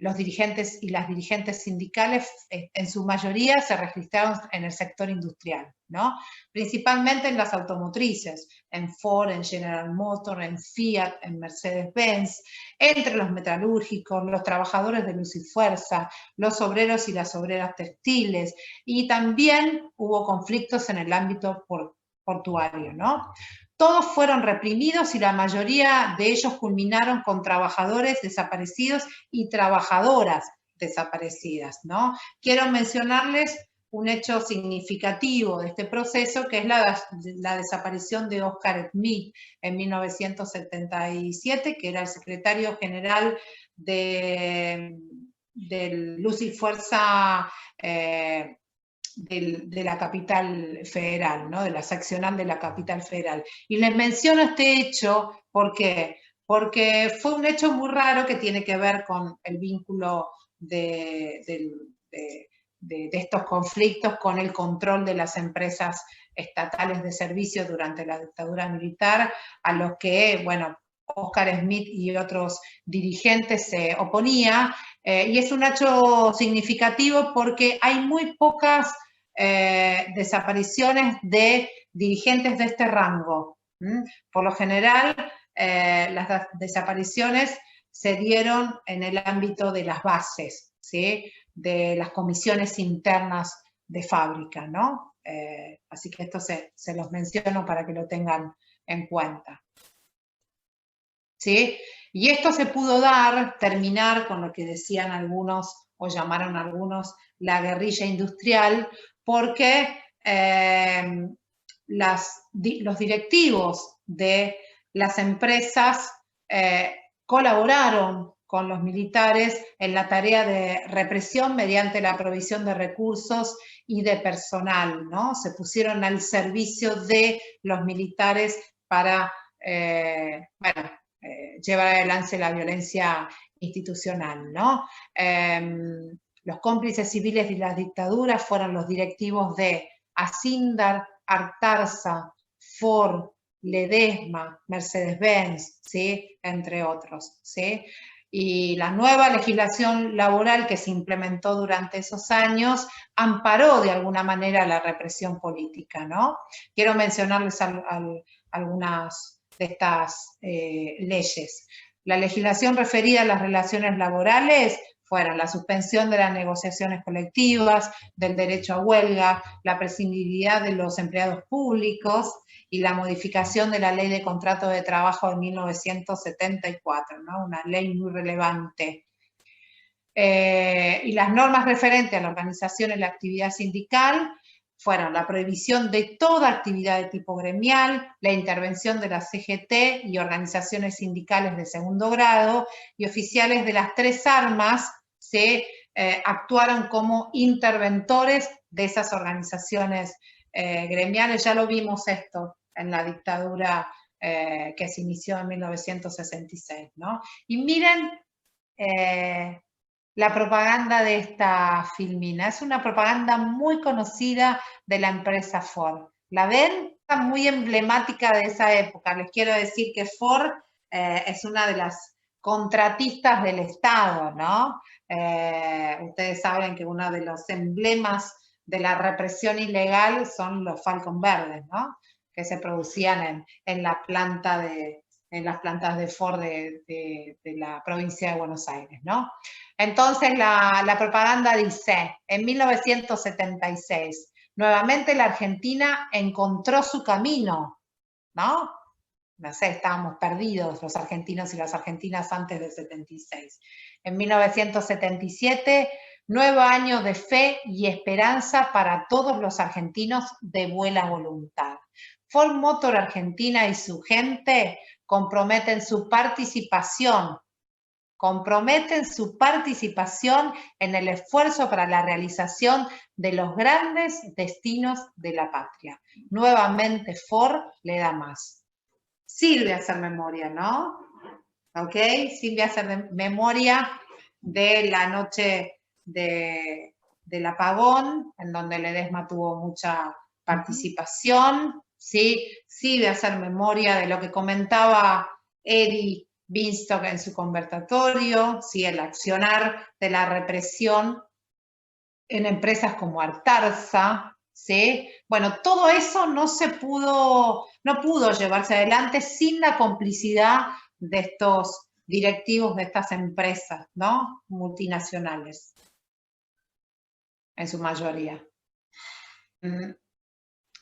los dirigentes y las dirigentes sindicales, en su mayoría se registraron en el sector industrial, ¿no? Principalmente en las automotrices, en Ford, en General Motors, en Fiat, en Mercedes-Benz, entre los metalúrgicos, los trabajadores de luz y fuerza, los obreros y las obreras textiles, y también hubo conflictos en el ámbito portuario, ¿no? Todos fueron reprimidos y la mayoría de ellos culminaron con trabajadores desaparecidos y trabajadoras desaparecidas, ¿no? Quiero mencionarles un hecho significativo de este proceso, que es la desaparición de Oscar Schmidt en 1977, que era el secretario general de Luz y Fuerza de la capital federal, ¿no? De la seccional de la capital federal. Y les menciono este hecho, ¿por qué? Porque fue un hecho muy raro que tiene que ver con el vínculo de estos conflictos con el control de las empresas estatales de servicio durante la dictadura militar, a los que, bueno, Oscar Schmidt y otros dirigentes se oponían, y es un hecho significativo porque hay muy pocas desapariciones de dirigentes de este rango. Por lo general, las desapariciones se dieron en el ámbito de las bases, ¿sí? De las comisiones internas de fábrica, ¿no? Así que esto se los menciono para que lo tengan en cuenta. ¿Sí? Y esto se pudo terminar con lo que decían algunos, o llamaron algunos, la guerrilla industrial, porque los directivos de las empresas colaboraron con los militares en la tarea de represión mediante la provisión de recursos y de personal, ¿no? Se pusieron al servicio de los militares para, llevar adelante la violencia institucional, ¿no? Los cómplices civiles de las dictaduras fueron los directivos de Asindar, Artarza, Ford, Ledesma, Mercedes-Benz, ¿sí? Entre otros, ¿sí? Y la nueva legislación laboral que se implementó durante esos años amparó de alguna manera la represión política, ¿no? Quiero mencionarles algunas de estas leyes. La legislación referida a las relaciones laborales fueron la suspensión de las negociaciones colectivas, del derecho a huelga, la prescindibilidad de los empleados públicos y la modificación de la Ley de Contrato de Trabajo de 1974, ¿no? Una ley muy relevante. Y las normas referentes a la organización y la actividad sindical fueron la prohibición de toda actividad de tipo gremial, la intervención de la CGT y organizaciones sindicales de segundo grado, y oficiales de las tres armas actuaron como interventores de esas organizaciones gremiales. Ya lo vimos esto en la dictadura que se inició en 1966, ¿no? Y miren la propaganda de esta filmina. Es una propaganda muy conocida de la empresa Ford. ¿La ven? muy emblemática de esa época. Les quiero decir que Ford es una de las contratistas del Estado, ¿no? Ustedes saben que uno de los emblemas de la represión ilegal son los Falcon verdes, ¿no? Que se producían en las plantas de Ford de la provincia de Buenos Aires, ¿no? Entonces la propaganda dice, en 1976, nuevamente la Argentina encontró su camino, ¿no? No sé, estábamos perdidos los argentinos y las argentinas antes del 76. En 1977, nuevo año de fe y esperanza para todos los argentinos de buena voluntad. Ford Motor Argentina y su gente comprometen su participación en el esfuerzo para la realización de los grandes destinos de la patria. Nuevamente Ford le da más. Sirve hacer memoria, ¿no? ¿Ok? Sirve hacer memoria de la noche del apagón, en donde Ledesma tuvo mucha participación, ¿sí? Sirve hacer memoria de lo que comentaba Eddie Binstock en su conversatorio, ¿sí? El accionar de la represión en empresas como Artarza, ¿sí? Bueno, todo eso no pudo llevarse adelante sin la complicidad de estos directivos de estas empresas, ¿no? Multinacionales, en su mayoría.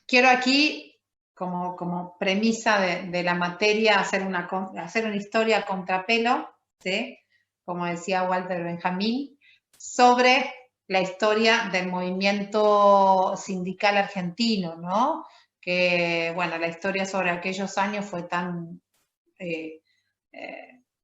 Quiero aquí, como premisa de la materia, hacer una historia a contrapelo, ¿sí? Como decía Walter Benjamín, sobre la historia del movimiento sindical argentino, ¿no? Que, bueno, la historia sobre aquellos años fue tan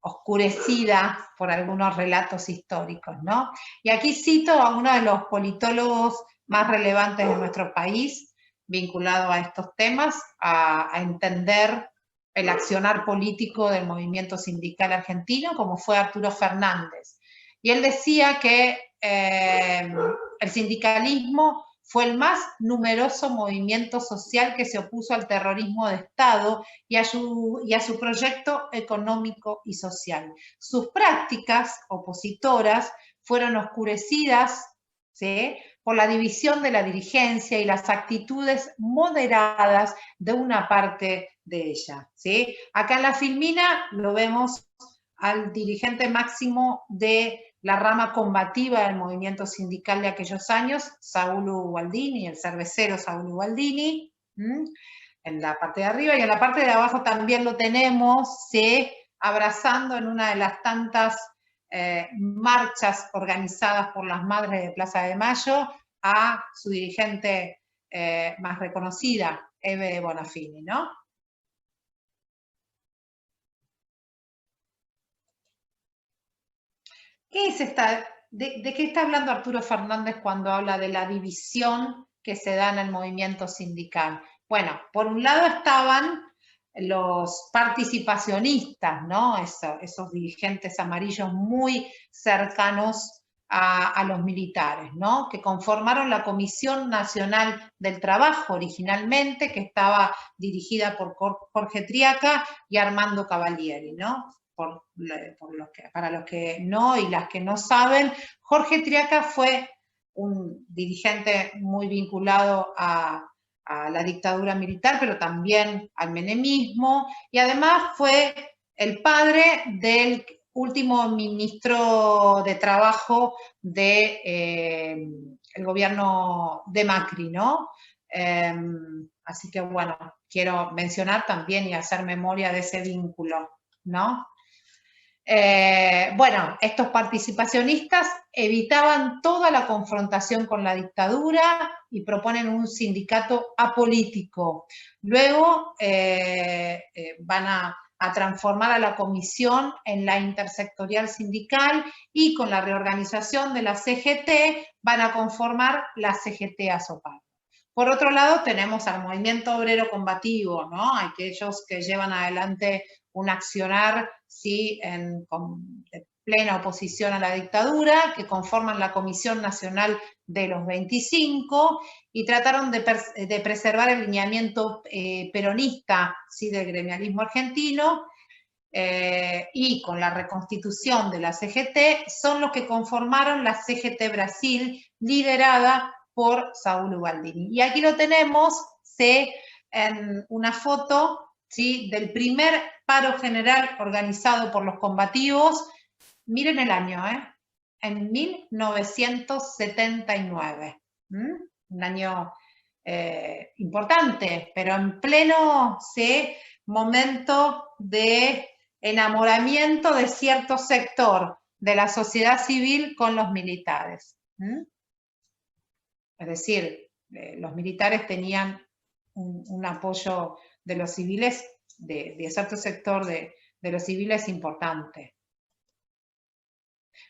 oscurecida por algunos relatos históricos, ¿no? Y aquí cito a uno de los politólogos más relevantes de nuestro país, vinculado a estos temas, a entender el accionar político del movimiento sindical argentino, como fue Arturo Fernández. Y él decía que el sindicalismo fue el más numeroso movimiento social que se opuso al terrorismo de Estado y a su proyecto económico y social. Sus prácticas opositoras fueron oscurecidas, ¿sí?, por la división de la dirigencia y las actitudes moderadas de una parte de ella, ¿sí? Acá en la filmina lo vemos al dirigente máximo de la rama combativa del movimiento sindical de aquellos años, Saúl Ubaldini, el cervecero Saúl Ubaldini, en la parte de arriba, y en la parte de abajo también lo tenemos, ¿sí?, abrazando en una de las tantas marchas organizadas por las madres de Plaza de Mayo a su dirigente más reconocida, Eve Bonafini, ¿no? ¿De qué está hablando Arturo Fernández cuando habla de la división que se da en el movimiento sindical? Bueno, por un lado estaban los participacionistas, ¿no? Esos dirigentes amarillos muy cercanos a los militares, ¿no? Que conformaron la Comisión Nacional del Trabajo originalmente, que estaba dirigida por Jorge Triaca y Armando Cavalieri, ¿no? Para los que no y las que no saben, Jorge Triaca fue un dirigente muy vinculado a la dictadura militar, pero también al menemismo, y además fue el padre del último ministro de Trabajo del gobierno de Macri, ¿no? Así que, bueno, quiero mencionar también y hacer memoria de ese vínculo, ¿no? Bueno, estos participacionistas evitaban toda la confrontación con la dictadura y proponen un sindicato apolítico. Luego van a transformar a la comisión en la intersectorial sindical y con la reorganización de la CGT van a conformar la CGT Asopar. Por otro lado, tenemos al movimiento obrero combativo, ¿no? Aquellos que llevan adelante un accionar, ¿sí?, de plena oposición a la dictadura, que conforman la Comisión Nacional de los 25 y trataron de preservar el lineamiento peronista, ¿sí?, del gremialismo argentino, y con la reconstitución de la CGT, son los que conformaron la CGT Brasil, liderada por Saúl Ubaldini. Y aquí lo tenemos, en una foto, ¿sí?, del primer paro general organizado por los combativos. Miren el año, en 1979. Un año importante, pero en pleno momento de enamoramiento de cierto sector de la sociedad civil con los militares. Es decir, los militares tenían un apoyo de los civiles, de cierto sector de los civiles importante.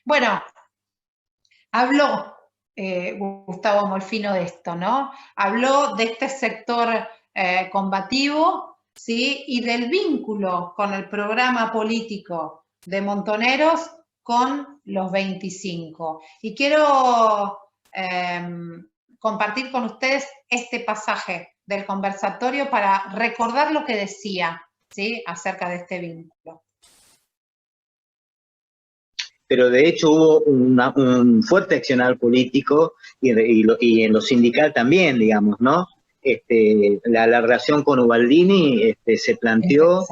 Bueno, habló Gustavo Molfino de esto, ¿no? Habló de este sector combativo, ¿sí?, y del vínculo con el programa político de Montoneros con los 25. Y quiero compartir con ustedes este pasaje del conversatorio para recordar lo que decía, ¿sí?, acerca de este vínculo. Pero de hecho hubo un fuerte accionar político y en lo sindical también, digamos, ¿no? La relación con Ubaldini se planteó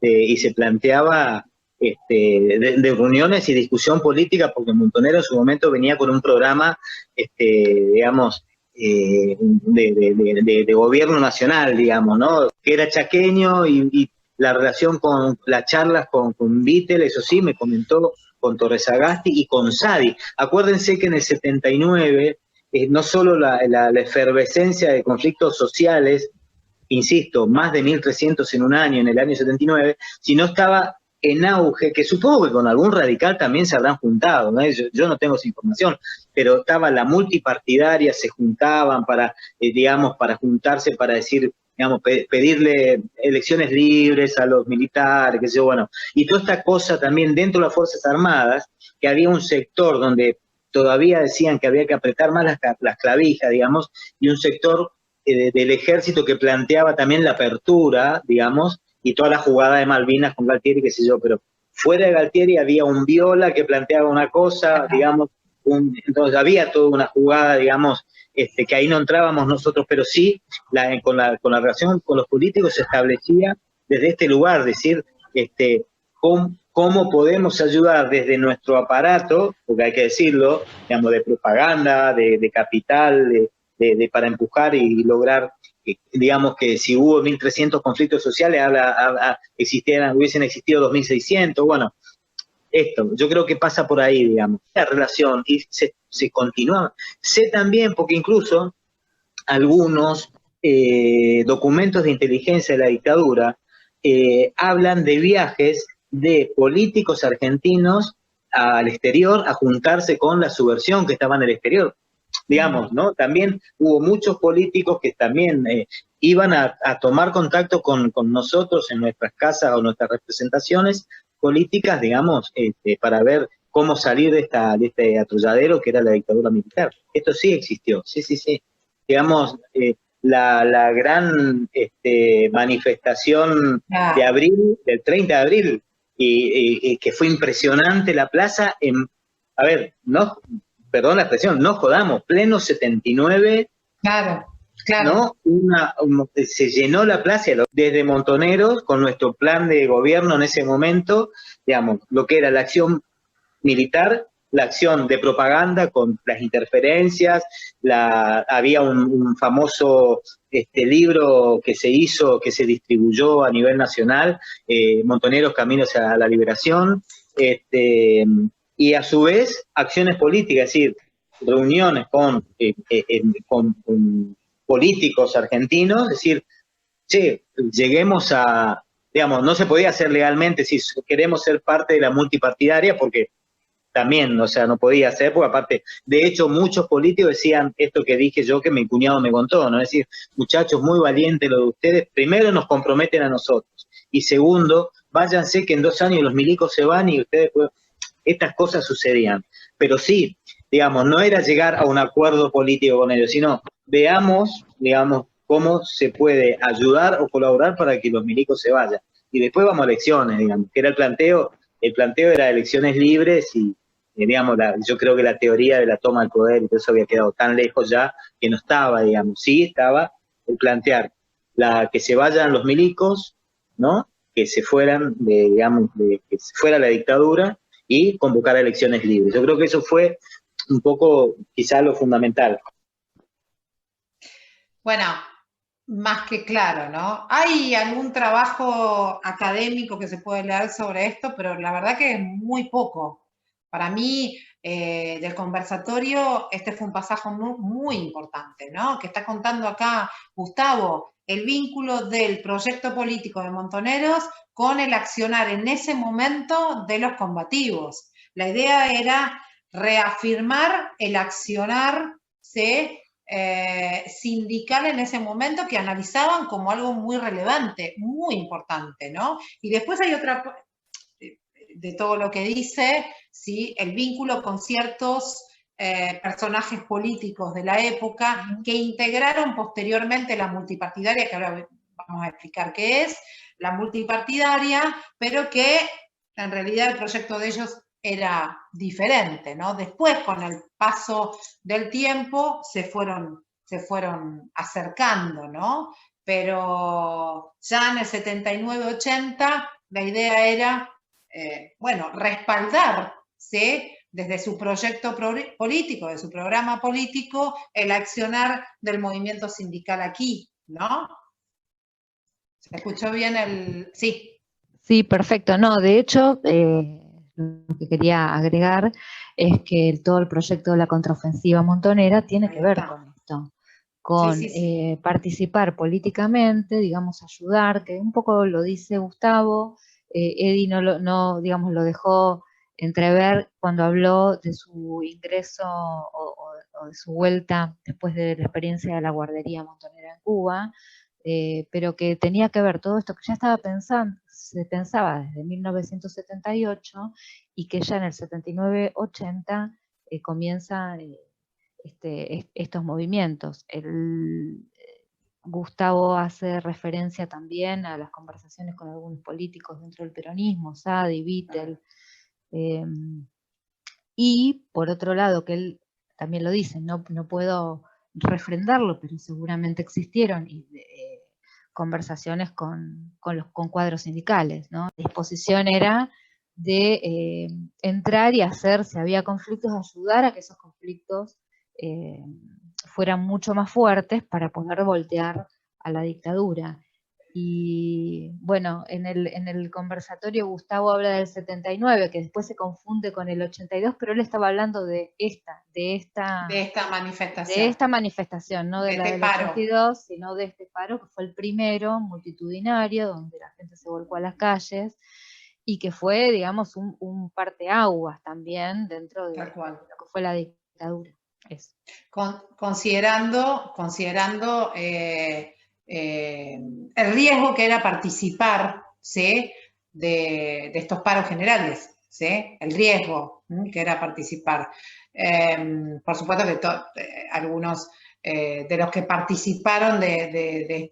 y se planteaba de reuniones y discusión política, porque Montonero en su momento venía con un programa, digamos, de gobierno nacional, digamos, ¿no? Que era chaqueño y la relación con las charlas con Vittel, eso sí, me comentó con Torres Agasti y con Sadi. Acuérdense que en el 79, no solo la efervescencia de conflictos sociales, insisto, más de 1.300 en un año, en el año 79, sino estaba en auge, que supongo que con algún radical también se habrán juntado, ¿no? Yo no tengo esa información, pero estaba la multipartidaria, se juntaban para, digamos, para juntarse, para decir, digamos, pedirle elecciones libres a los militares, qué sé yo, bueno, y toda esta cosa también dentro de las Fuerzas Armadas, que había un sector donde todavía decían que había que apretar más las clavijas, digamos, y un sector del ejército que planteaba también la apertura, digamos, y toda la jugada de Malvinas con Galtieri, qué sé yo, pero fuera de Galtieri había un Viola que planteaba una cosa, digamos, entonces había toda una jugada, digamos, que ahí no entrábamos nosotros, pero sí, con la relación con los políticos se establecía desde este lugar, decir, cómo podemos ayudar desde nuestro aparato, porque hay que decirlo, digamos, de propaganda, de capital, para empujar y lograr, digamos, que si hubo 1.300 conflictos sociales, hubiesen existido 2.600, bueno, esto, yo creo que pasa por ahí, digamos, la relación, y se continúa. Sé también, porque incluso algunos documentos de inteligencia de la dictadura hablan de viajes de políticos argentinos al exterior a juntarse con la subversión que estaba en el exterior, digamos, ¿no? También hubo muchos políticos que también iban a tomar contacto con nosotros en nuestras casas o nuestras representaciones políticas, digamos, para ver cómo salir de este atolladero que era la dictadura militar. Esto sí existió, sí. Digamos, la gran manifestación de abril, del 30 de abril, y que fue impresionante la plaza, a ver, no, perdón la expresión, no jodamos, pleno 79, claro. ¿no? Se llenó la plaza desde Montoneros con nuestro plan de gobierno en ese momento, digamos, lo que era la acción militar, la acción de propaganda con las interferencias, había un famoso libro que se hizo, que se distribuyó a nivel nacional, Montoneros Caminos a la Liberación, y a su vez acciones políticas, es decir, reuniones con políticos argentinos, es decir, che, lleguemos a, digamos, no se podía hacer legalmente si queremos ser parte de la multipartidaria, porque también, o sea, no podía ser, porque aparte, de hecho, muchos políticos decían esto que dije yo, que mi cuñado me contó, ¿no? Es decir, muchachos, muy valiente lo de ustedes, primero nos comprometen a nosotros, y segundo, váyanse que en 2 años los milicos se van y ustedes, pues, estas cosas sucedían. Pero sí, digamos, no era llegar a un acuerdo político con ellos, sino veamos, digamos, cómo se puede ayudar o colaborar para que los milicos se vayan. Y después vamos a elecciones, digamos, que era el planteo era elecciones libres y digamos, yo creo que la teoría de la toma del poder y todo eso había quedado tan lejos ya que no estaba, digamos, sí estaba el plantear que se vayan los milicos, ¿no? Que se fueran, digamos, que se fuera la dictadura y convocar a elecciones libres. Yo creo que eso fue un poco quizá lo fundamental. Bueno, más que claro, ¿no? Hay algún trabajo académico que se puede leer sobre esto, pero la verdad que es muy poco. Para mí, del conversatorio, este fue un pasaje muy, muy importante, ¿no? Que está contando acá Gustavo, el vínculo del proyecto político de Montoneros con el accionar en ese momento de los combativos. La idea era reafirmar el accionar, ¿sí? Sindical en ese momento que analizaban como algo muy relevante, muy importante, ¿no? Y después hay otra, de todo lo que dice, ¿sí? El vínculo con ciertos personajes políticos de la época que integraron posteriormente la multipartidaria, que ahora vamos a explicar qué es, la multipartidaria, pero que en realidad el proyecto de ellos era diferente, ¿no? Después, con el paso del tiempo, se fueron acercando, ¿no? Pero ya en el 79-80, la idea era, bueno, respaldarse desde su proyecto político, de su programa político, el accionar del movimiento sindical aquí, ¿no? ¿Se escuchó bien el...? Sí. Sí, perfecto. No, de hecho, lo que quería agregar es que todo el proyecto de la contraofensiva montonera tiene que ver con esto, con sí. Participar políticamente, digamos, ayudar, que un poco lo dice Gustavo, Eddie digamos, lo dejó entrever cuando habló de su ingreso o de su vuelta después de la experiencia de la guardería montonera en Cuba, pero que tenía que ver todo esto que ya estaba se pensaba desde 1978 y que ya en el 79-80 comienza estos movimientos. Gustavo hace referencia también a las conversaciones con algunos políticos dentro del peronismo, Sadi, Vittel, y por otro lado, que él también lo dice, no puedo refrendarlo, pero seguramente existieron conversaciones con cuadros sindicales, ¿no? La disposición era de entrar y hacer, si había conflictos, ayudar a que esos conflictos fueran mucho más fuertes para poder voltear a la dictadura. Y bueno, en el conversatorio Gustavo habla del 79, que después se confunde con el 82, pero él estaba hablando de esta manifestación. De esta manifestación, no de la del 82, sino de este paro, que fue el primero, multitudinario, donde la gente se volcó a las calles, y que fue, digamos, un parteaguas también dentro de lo que fue la dictadura. Eso. Considerando el riesgo que era participar, ¿sí? de estos paros generales, ¿sí? El riesgo que era participar. Por supuesto que algunos de los que participaron de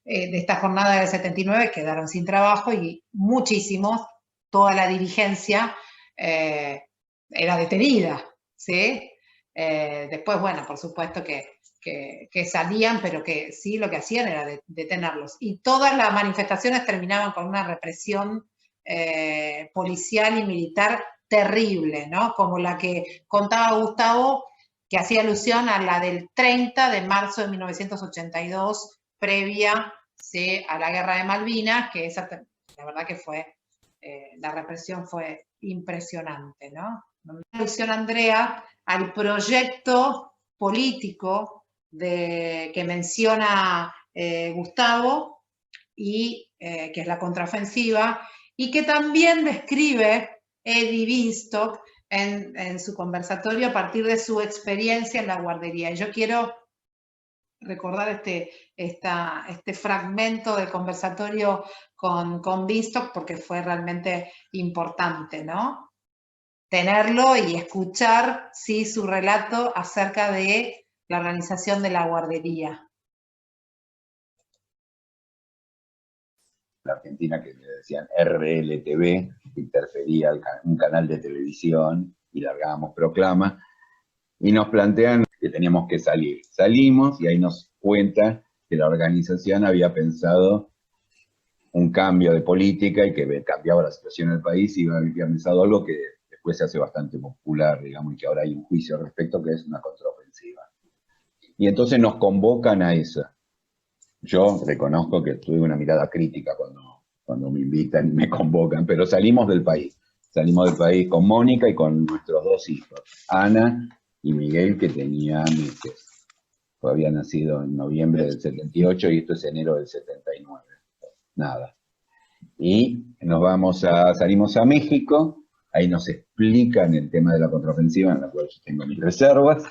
esta jornada del 79 quedaron sin trabajo y muchísimos, toda la dirigencia era detenida, ¿sí? Después, bueno, por supuesto que salían, pero que sí lo que hacían era detenerlos. Y todas las manifestaciones terminaban con una represión policial y militar terrible, ¿no? Como la que contaba Gustavo, que hacía alusión a la del 30 de marzo de 1982, previa, ¿sí? a la Guerra de Malvinas, que esa, la verdad que fue, la represión fue impresionante, ¿no? Alusión, Andrea, al proyecto político que menciona Gustavo, y que es la contraofensiva, y que también describe Eddie Binstock en su conversatorio a partir de su experiencia en la guardería. Y yo quiero recordar este fragmento del conversatorio con Binstock porque fue realmente importante, ¿no? tenerlo y escuchar, ¿sí?, su relato acerca de la organización de la guardería. La Argentina, que le decían RLTV, que interfería un canal de televisión y largábamos proclamas, y nos plantean que teníamos que salir. Salimos y ahí nos cuenta que la organización había pensado un cambio de política y que cambiaba la situación del país y había pensado algo que después se hace bastante popular, digamos, y que ahora hay un juicio al respecto, que es una contraofensiva. Y entonces nos convocan a eso. Yo reconozco que tuve una mirada crítica cuando me invitan y me convocan, pero salimos del país. Salimos del país con Mónica y con nuestros 2 hijos, Ana y Miguel, que tenía meses. Había nacido en noviembre del 78 y esto es enero del 79. Nada. Y salimos a México, ahí nos explican el tema de la contraofensiva, en la cual yo tengo mis reservas,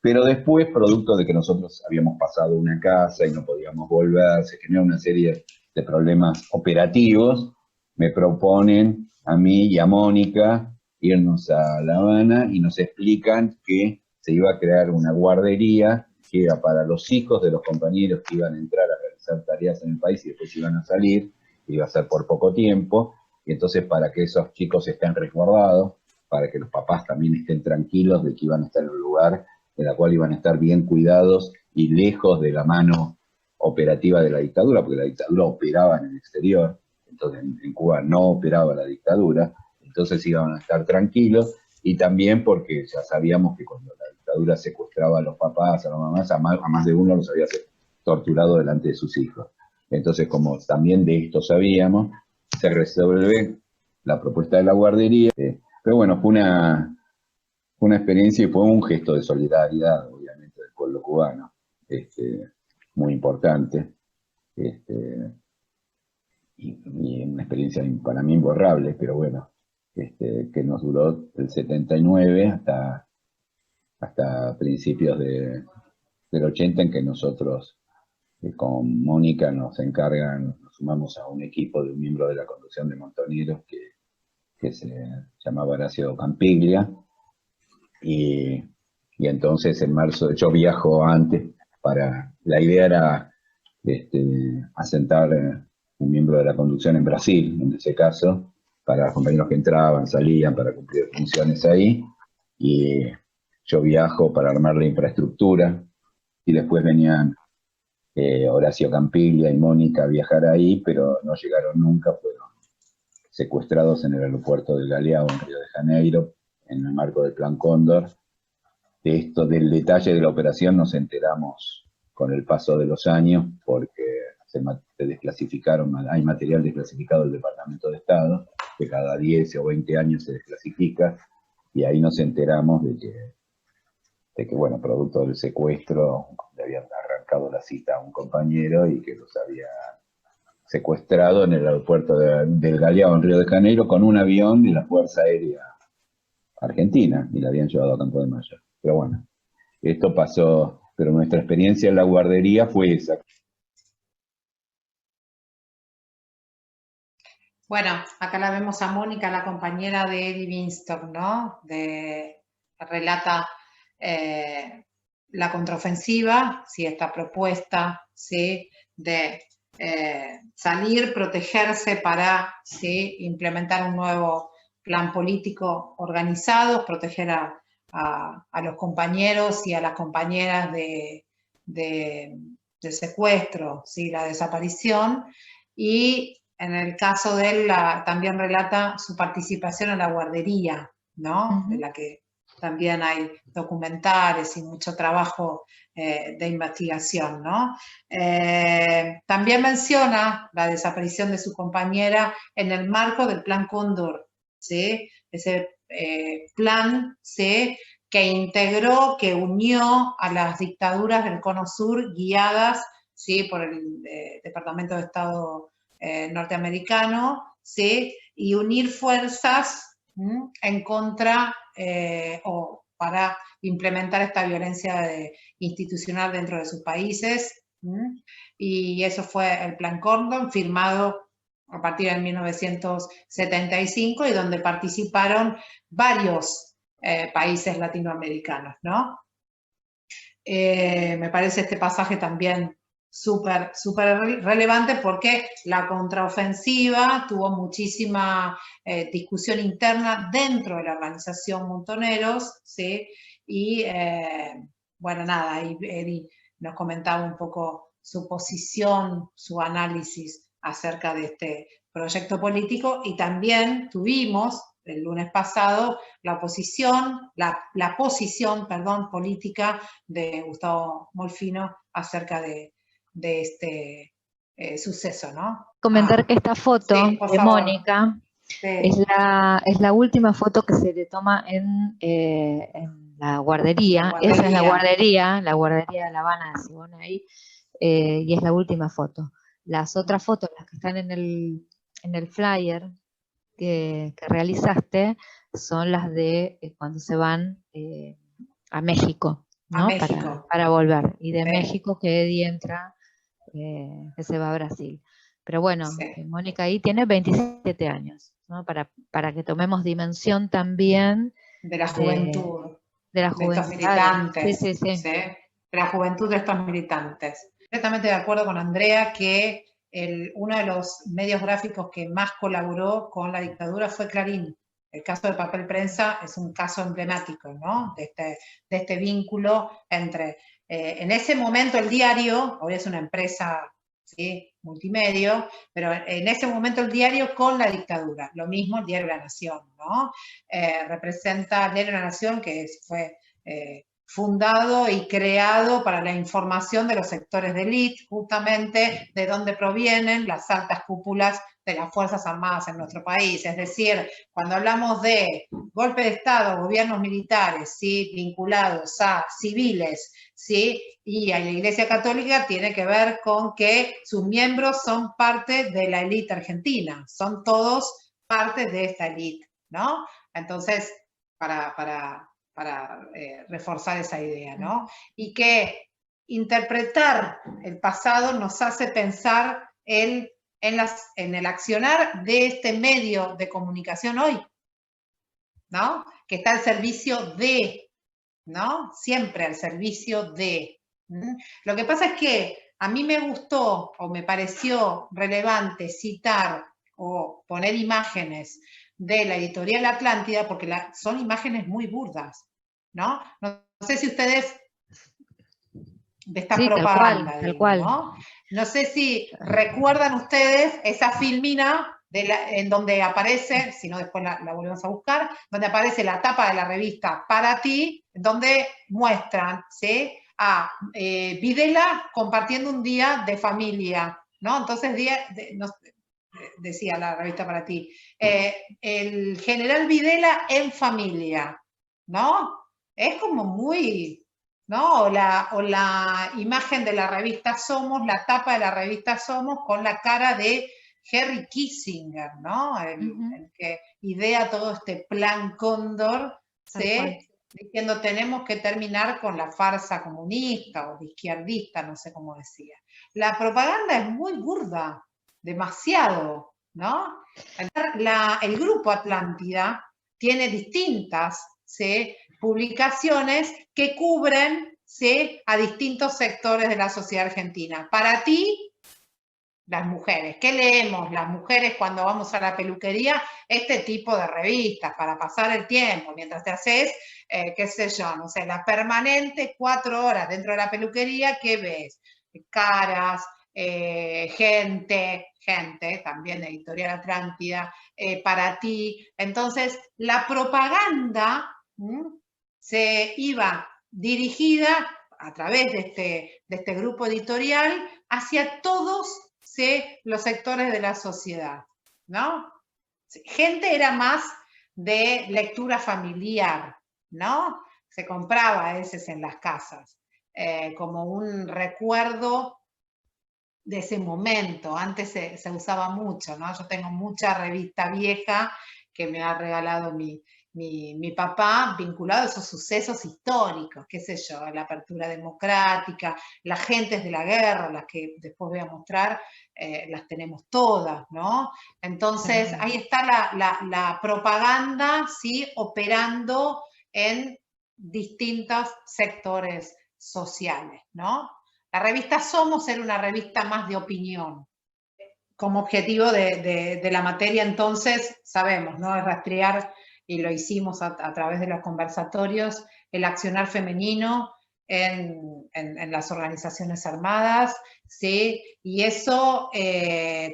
pero después, producto de que nosotros habíamos pasado una casa y no podíamos volver, se generó una serie de problemas operativos, me proponen a mí y a Mónica irnos a La Habana y nos explican que se iba a crear una guardería que era para los hijos de los compañeros que iban a entrar a realizar tareas en el país y después iban a salir, iba a ser por poco tiempo, y entonces para que esos chicos estén resguardados, para que los papás también estén tranquilos de que iban a estar en un lugar en la cual iban a estar bien cuidados y lejos de la mano operativa de la dictadura, porque la dictadura operaba en el exterior, entonces en Cuba no operaba la dictadura, entonces iban a estar tranquilos, y también porque ya sabíamos que cuando la dictadura secuestraba a los papás, a las mamás, a más de uno los había torturado delante de sus hijos. Entonces, como también de esto sabíamos, se resuelve la propuesta de la guardería, pero bueno, fue una experiencia y fue un gesto de solidaridad, obviamente, del pueblo cubano, muy importante, y una experiencia para mí imborrable, pero bueno, que nos duró del 79 hasta principios del 80, en que nosotros con Mónica nos sumamos a un equipo de un miembro de la conducción de Montoneros que se llamaba Horacio Campiglia, y entonces en marzo, yo viajo antes, la idea era asentar un miembro de la conducción en Brasil, en ese caso, para los compañeros que entraban, salían, para cumplir funciones ahí, y yo viajo para armar la infraestructura, y después venían Horacio Campiglia y Mónica a viajar ahí, pero no llegaron nunca, fueron secuestrados en el aeropuerto del Galeão, en Río de Janeiro, en el marco del Plan Cóndor. Del detalle de la operación nos enteramos con el paso de los años, porque se desclasificaron, hay material desclasificado del Departamento de Estado, que cada 10 o 20 años se desclasifica, y ahí nos enteramos de que bueno, producto del secuestro, le habían arrancado la cita a un compañero y que los había secuestrado en el aeropuerto del Galeão, en Río de Janeiro, con un avión de la Fuerza Aérea Argentina, y la habían llevado a Campo de Mayo. Pero bueno, esto pasó, pero nuestra experiencia en la guardería fue esa. Bueno, acá la vemos a Mónica, la compañera de Eddie Winston, ¿no? Relata la contraofensiva, ¿sí? Esta propuesta, ¿sí?, de salir, protegerse para, ¿sí?, implementar un nuevo plan político organizado, proteger a los compañeros y a las compañeras de secuestro, ¿sí?, la desaparición, y en el caso de él también relata su participación en la guardería, ¿no? De la que también hay documentales y mucho trabajo de investigación, ¿no? También menciona la desaparición de su compañera en el marco del Plan Cóndor, ¿sí? Ese plan, ¿sí?, que integró, que unió a las dictaduras del Cono Sur guiadas, ¿sí?, por el Departamento de Estado norteamericano, ¿sí?, y unir fuerzas en contra o para implementar esta violencia institucional dentro de sus países, y eso fue el Plan Cóndor, firmado a partir de 1975, y donde participaron varios países latinoamericanos, ¿no? Me parece este pasaje también súper relevante, porque la contraofensiva tuvo muchísima discusión interna dentro de la organización Montoneros, ¿sí? Y bueno, nada, ahí Eddie nos comentaba un poco su posición, su análisis acerca de este proyecto político, y también tuvimos el lunes pasado la posición política de Gustavo Molfino acerca de este suceso, ¿no? Comentar que esta foto sí, por de favor. Mónica Sí. es la última foto que se le toma en la guardería. Esa es la guardería de La Habana de Siboney, y es la última foto. Las otras fotos, las que están en el flyer que realizaste, son las de cuando se van a México, ¿no? A México. Para volver. Y de Sí. México que Eddie entra, que se va a Brasil. Pero bueno, Sí. Mónica ahí tiene 27 años, ¿no? Para que tomemos dimensión también de la juventud. De la de juventud. estos militantes. Sí. De la juventud de estos militantes. Completamente de acuerdo con Andrea que uno de los medios gráficos que más colaboró con la dictadura fue Clarín. El caso de Papel Prensa es un caso emblemático, ¿no? De este vínculo entre, en ese momento el diario, hoy es una empresa, ¿sí?, multimedio, pero en ese momento el diario con la dictadura, lo mismo el diario La Nación, ¿no? Representa el diario La Nación, que fue fundado y creado para la información de los sectores de élite, justamente de donde provienen las altas cúpulas de las Fuerzas Armadas en nuestro país. Es decir, cuando hablamos de golpe de Estado, gobiernos militares, ¿sí?, vinculados a civiles, ¿sí?, y a la Iglesia Católica, tiene que ver con que sus miembros son parte de la élite argentina, son todos parte de esta élite, ¿no? Entonces, para reforzar esa idea, ¿no? Y que interpretar el pasado nos hace pensar en el accionar de este medio de comunicación hoy, ¿no? Que está al servicio de, ¿no? Siempre al servicio de. Lo que pasa es que a mí me gustó o me pareció relevante citar o poner imágenes de la editorial Atlántida, porque son imágenes muy burdas, ¿no? No sé si ustedes, de esta propaganda, tal cual. ¿no? No sé si recuerdan ustedes esa filmina en donde aparece, si no después la volvemos a buscar, donde aparece la tapa de la revista Para Ti, donde muestran, ¿sí?, a Videla compartiendo un día de familia, ¿no? Entonces, decía la revista Para Ti, el general Videla en familia, ¿no? Es como muy, ¿no? O la imagen de la revista Somos, la tapa de la revista Somos con la cara de Henry Kissinger, ¿no? El que idea todo este plan Cóndor, ¿sí?, diciendo tenemos que terminar con la farsa comunista o de izquierdista, no sé cómo decía. La propaganda es muy burda, demasiado, ¿no? El grupo Atlántida tiene distintas, ¿sí?, publicaciones que cubren, ¿sí?, a distintos sectores de la sociedad argentina. Para Ti, las mujeres. ¿Qué leemos las mujeres cuando vamos a la peluquería? Este tipo de revistas para pasar el tiempo, mientras te haces, qué sé yo, no sé, la permanente 4 horas dentro de la peluquería, ¿qué ves? Caras, gente, también Editorial Atlántida, Para Ti. Entonces, la propaganda se iba dirigida a través de este grupo editorial hacia todos, ¿sí?, los sectores de la sociedad, ¿no? Gente era más de lectura familiar, ¿no? Se compraba a veces en las casas, como un recuerdo de ese momento. Antes se usaba mucho, ¿no? Yo tengo mucha revista vieja que me ha regalado mi mi papá vinculado a esos sucesos históricos, qué sé yo, la apertura democrática, las gentes de la guerra, las que después voy a mostrar, las tenemos todas, ¿no? Entonces, ahí está la propaganda, ¿sí? Operando en distintos sectores sociales, ¿no? La revista Somos era una revista más de opinión. Como objetivo de la materia, entonces, sabemos, ¿no? Es rastrear, y lo hicimos a través de los conversatorios, el accionar femenino en las organizaciones armadas, ¿sí? Y eso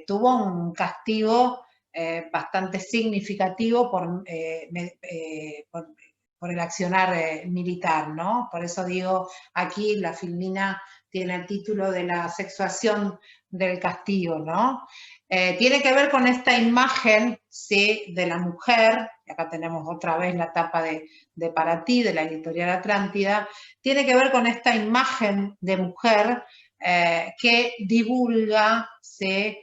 tuvo un castigo bastante significativo por el accionar militar, ¿no? Por eso digo, aquí la filmina tiene el título de la sexuación del castigo, ¿no? Tiene que ver con esta imagen, ¿sí? De la mujer, y acá tenemos otra vez la tapa de Para Ti, de la editorial Atlántida, tiene que ver con esta imagen de mujer que divulga, ¿sí?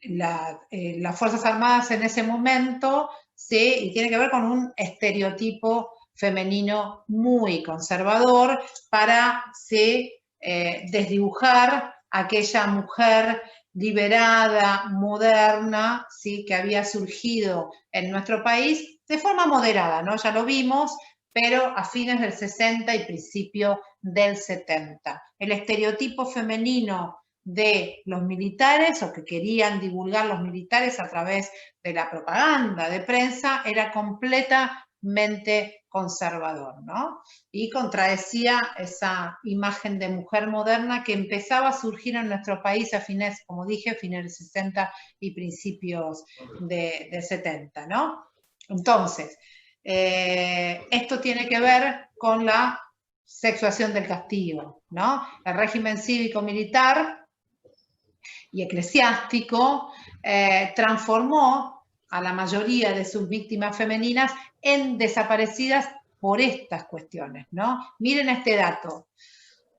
Las Fuerzas Armadas en ese momento, ¿sí? Y tiene que ver con un estereotipo femenino muy conservador para, ¿sí? Desdibujar aquella mujer liberada, moderna, ¿sí? Que había surgido en nuestro país de forma moderada, ¿no? Ya lo vimos, pero a fines del 60 y principio del 70. El estereotipo femenino de los militares, o que querían divulgar los militares a través de la propaganda de prensa, era completamente conservador, ¿no? Y contradecía esa imagen de mujer moderna que empezaba a surgir en nuestro país a fines, como dije, fines del 60 y principios de 70, ¿no? Entonces, esto tiene que ver con la sexuación del castigo, ¿no? El régimen cívico-militar y eclesiástico transformó a la mayoría de sus víctimas femeninas en desaparecidas por estas cuestiones, ¿no? Miren este dato.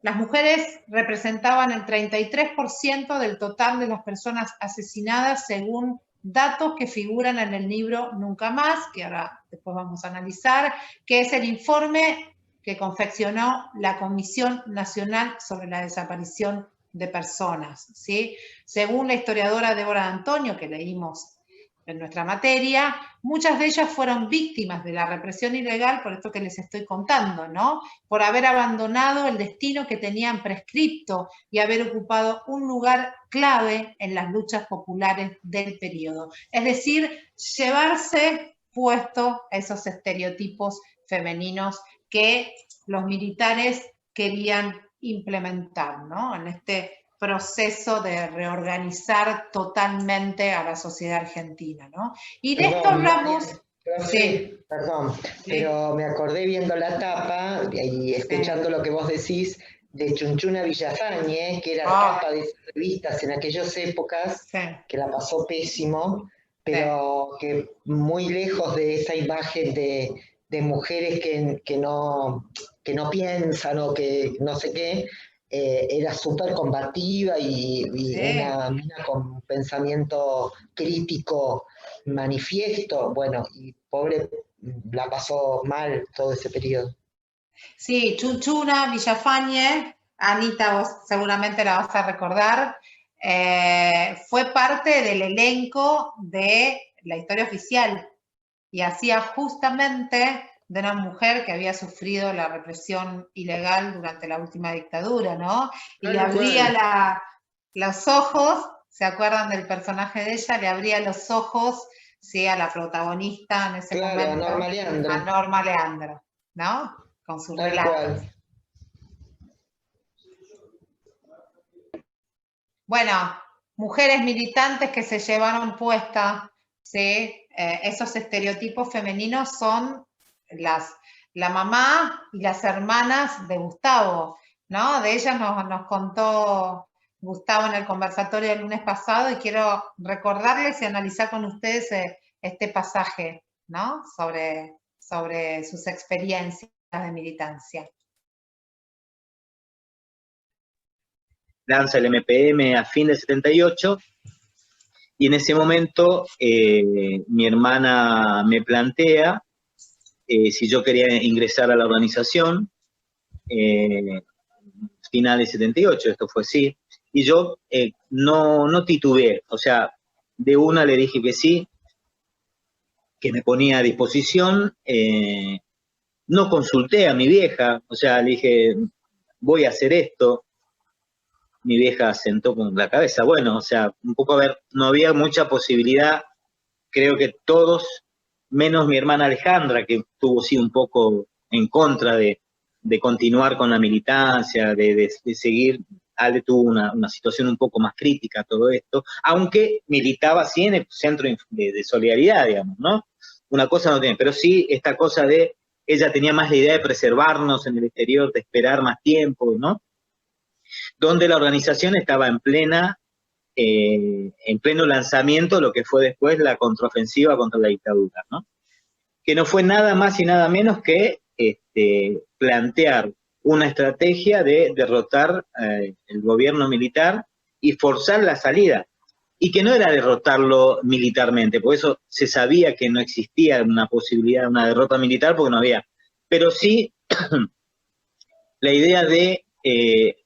Las mujeres representaban el 33% del total de las personas asesinadas según datos que figuran en el libro Nunca Más, que ahora después vamos a analizar, que es el informe que confeccionó la Comisión Nacional sobre la Desaparición de Personas, ¿sí? Según la historiadora Débora Antonio, que leímos en nuestra materia, muchas de ellas fueron víctimas de la represión ilegal, por esto que les estoy contando, ¿no? Por haber abandonado el destino que tenían prescripto y haber ocupado un lugar clave en las luchas populares del periodo. Es decir, llevarse puesto esos estereotipos femeninos que los militares querían implementar, ¿no? En este proceso de reorganizar totalmente a la sociedad argentina, ¿no? Y de esto hablamos... Sí, perdón, pero me acordé viendo la tapa y escuchando lo que vos decís de Chunchuna Villafañe, que era tapa de esas revistas en aquellas épocas, que la pasó pésimo, pero que muy lejos de esa imagen de mujeres que no piensan o que no sé qué, era súper combativa y una mina con pensamiento crítico manifiesto, bueno, y pobre, la pasó mal todo ese periodo. Sí, Chunchuna Villafañe, Anita, vos seguramente la vas a recordar, fue parte del elenco de La Historia Oficial y hacía justamente de una mujer que había sufrido la represión ilegal durante la última dictadura, ¿no? Y le abría los ojos, ¿se acuerdan del personaje de ella? Le abría los ojos, ¿sí? A la protagonista en ese momento. A Norma Leandro. A Norma Leandro, ¿no? Con sus relatos. Bueno, mujeres militantes que se llevaron puesta, ¿sí? Esos estereotipos femeninos son la mamá y las hermanas de Gustavo, ¿no? De ellas nos contó Gustavo en el conversatorio del lunes pasado y quiero recordarles y analizar con ustedes este pasaje, ¿no? Sobre sus experiencias de militancia. Lanza el MPM a fin de 78 Y en ese momento mi hermana me plantea si yo quería ingresar a la organización, finales 78, esto fue así, y yo no titubeé, o sea, de una le dije que sí, que me ponía a disposición, no consulté a mi vieja, o sea, le dije, voy a hacer esto. Mi vieja sentó con la cabeza, bueno, o sea, un poco a ver, no había mucha posibilidad, creo que todos, menos mi hermana Alejandra, que estuvo sí un poco en contra de continuar con la militancia, de seguir. Ale tuvo una situación un poco más crítica a todo esto, aunque militaba sí en el centro de solidaridad, digamos, ¿no? Una cosa no tiene, pero sí esta cosa de, ella tenía más la idea de preservarnos en el exterior, de esperar más tiempo, ¿no? Donde la organización estaba en pleno lanzamiento, lo que fue después la contraofensiva contra la dictadura, ¿no? Que no fue nada más y nada menos que plantear una estrategia de derrotar el gobierno militar y forzar la salida. Y que no era derrotarlo militarmente, por eso se sabía que no existía una posibilidad de una derrota militar porque no había. Pero sí la idea de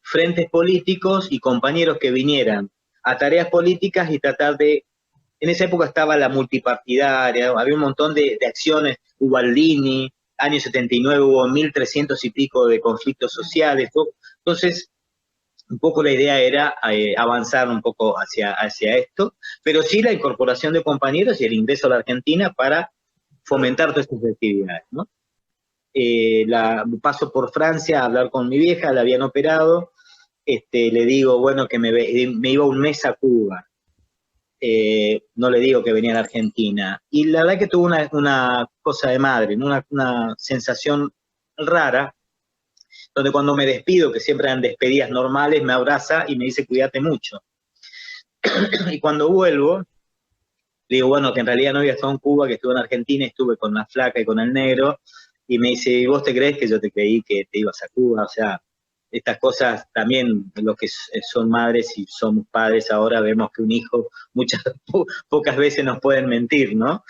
frentes políticos y compañeros que vinieran a tareas políticas y tratar de. En esa época estaba la multipartidaria, había un montón de acciones, Ubaldini, año 79 hubo 1.300 y pico de conflictos sociales, ¿no? Entonces, un poco la idea era avanzar un poco hacia esto, pero sí la incorporación de compañeros y el ingreso a la Argentina para fomentar todas estas actividades, ¿no? Paso por Francia a hablar con mi vieja, la habían operado, le digo, bueno, que me iba un mes a Cuba. No le digo que venía a la Argentina. Y la verdad que tuvo una cosa de madre, ¿no? Una sensación rara, donde cuando me despido, que siempre eran despedidas normales, me abraza y me dice, cuídate mucho. Y cuando vuelvo, le digo, bueno, que en realidad no había estado en Cuba, que estuve en Argentina, estuve con la flaca y con el negro, y me dice, ¿vos te crees que yo te creí que te ibas a Cuba? O sea, estas cosas también, los que son madres y somos padres ahora, vemos que un hijo pocas veces nos pueden mentir, ¿no?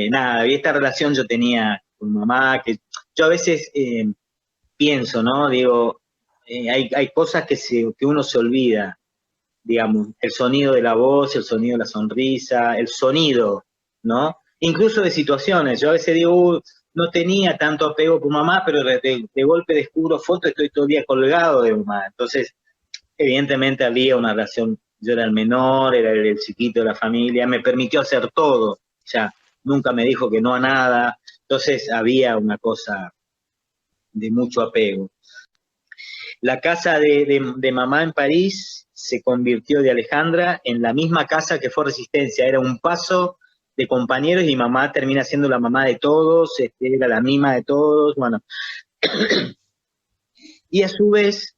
Nada, y esta relación yo tenía con mamá, que yo a veces pienso, ¿no? Digo, hay cosas que uno se olvida, digamos, el sonido de la voz, el sonido de la sonrisa, el sonido, ¿no? Incluso de situaciones, yo a veces digo, no tenía tanto apego con mamá, pero de golpe descubro fotos, estoy todo el día colgado de mamá. Entonces, evidentemente había una relación, yo era el menor, era el chiquito de la familia, me permitió hacer todo, o sea, nunca me dijo que no a nada, entonces había una cosa de mucho apego. La casa de mamá en París se convirtió, de Alejandra, en la misma casa que fue Resistencia, era un paso de compañeros y mamá termina siendo la mamá de todos, era la mima de todos, bueno. Y a su vez,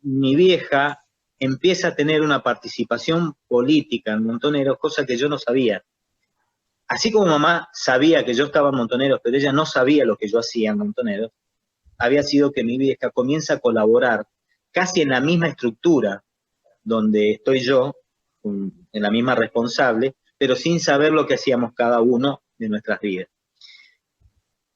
mi vieja empieza a tener una participación política en Montoneros, cosa que yo no sabía. Así como mamá sabía que yo estaba en Montoneros, pero ella no sabía lo que yo hacía en Montoneros, había sido que mi vieja comienza a colaborar casi en la misma estructura donde estoy yo, en la misma responsable, pero sin saber lo que hacíamos cada uno de nuestras vidas.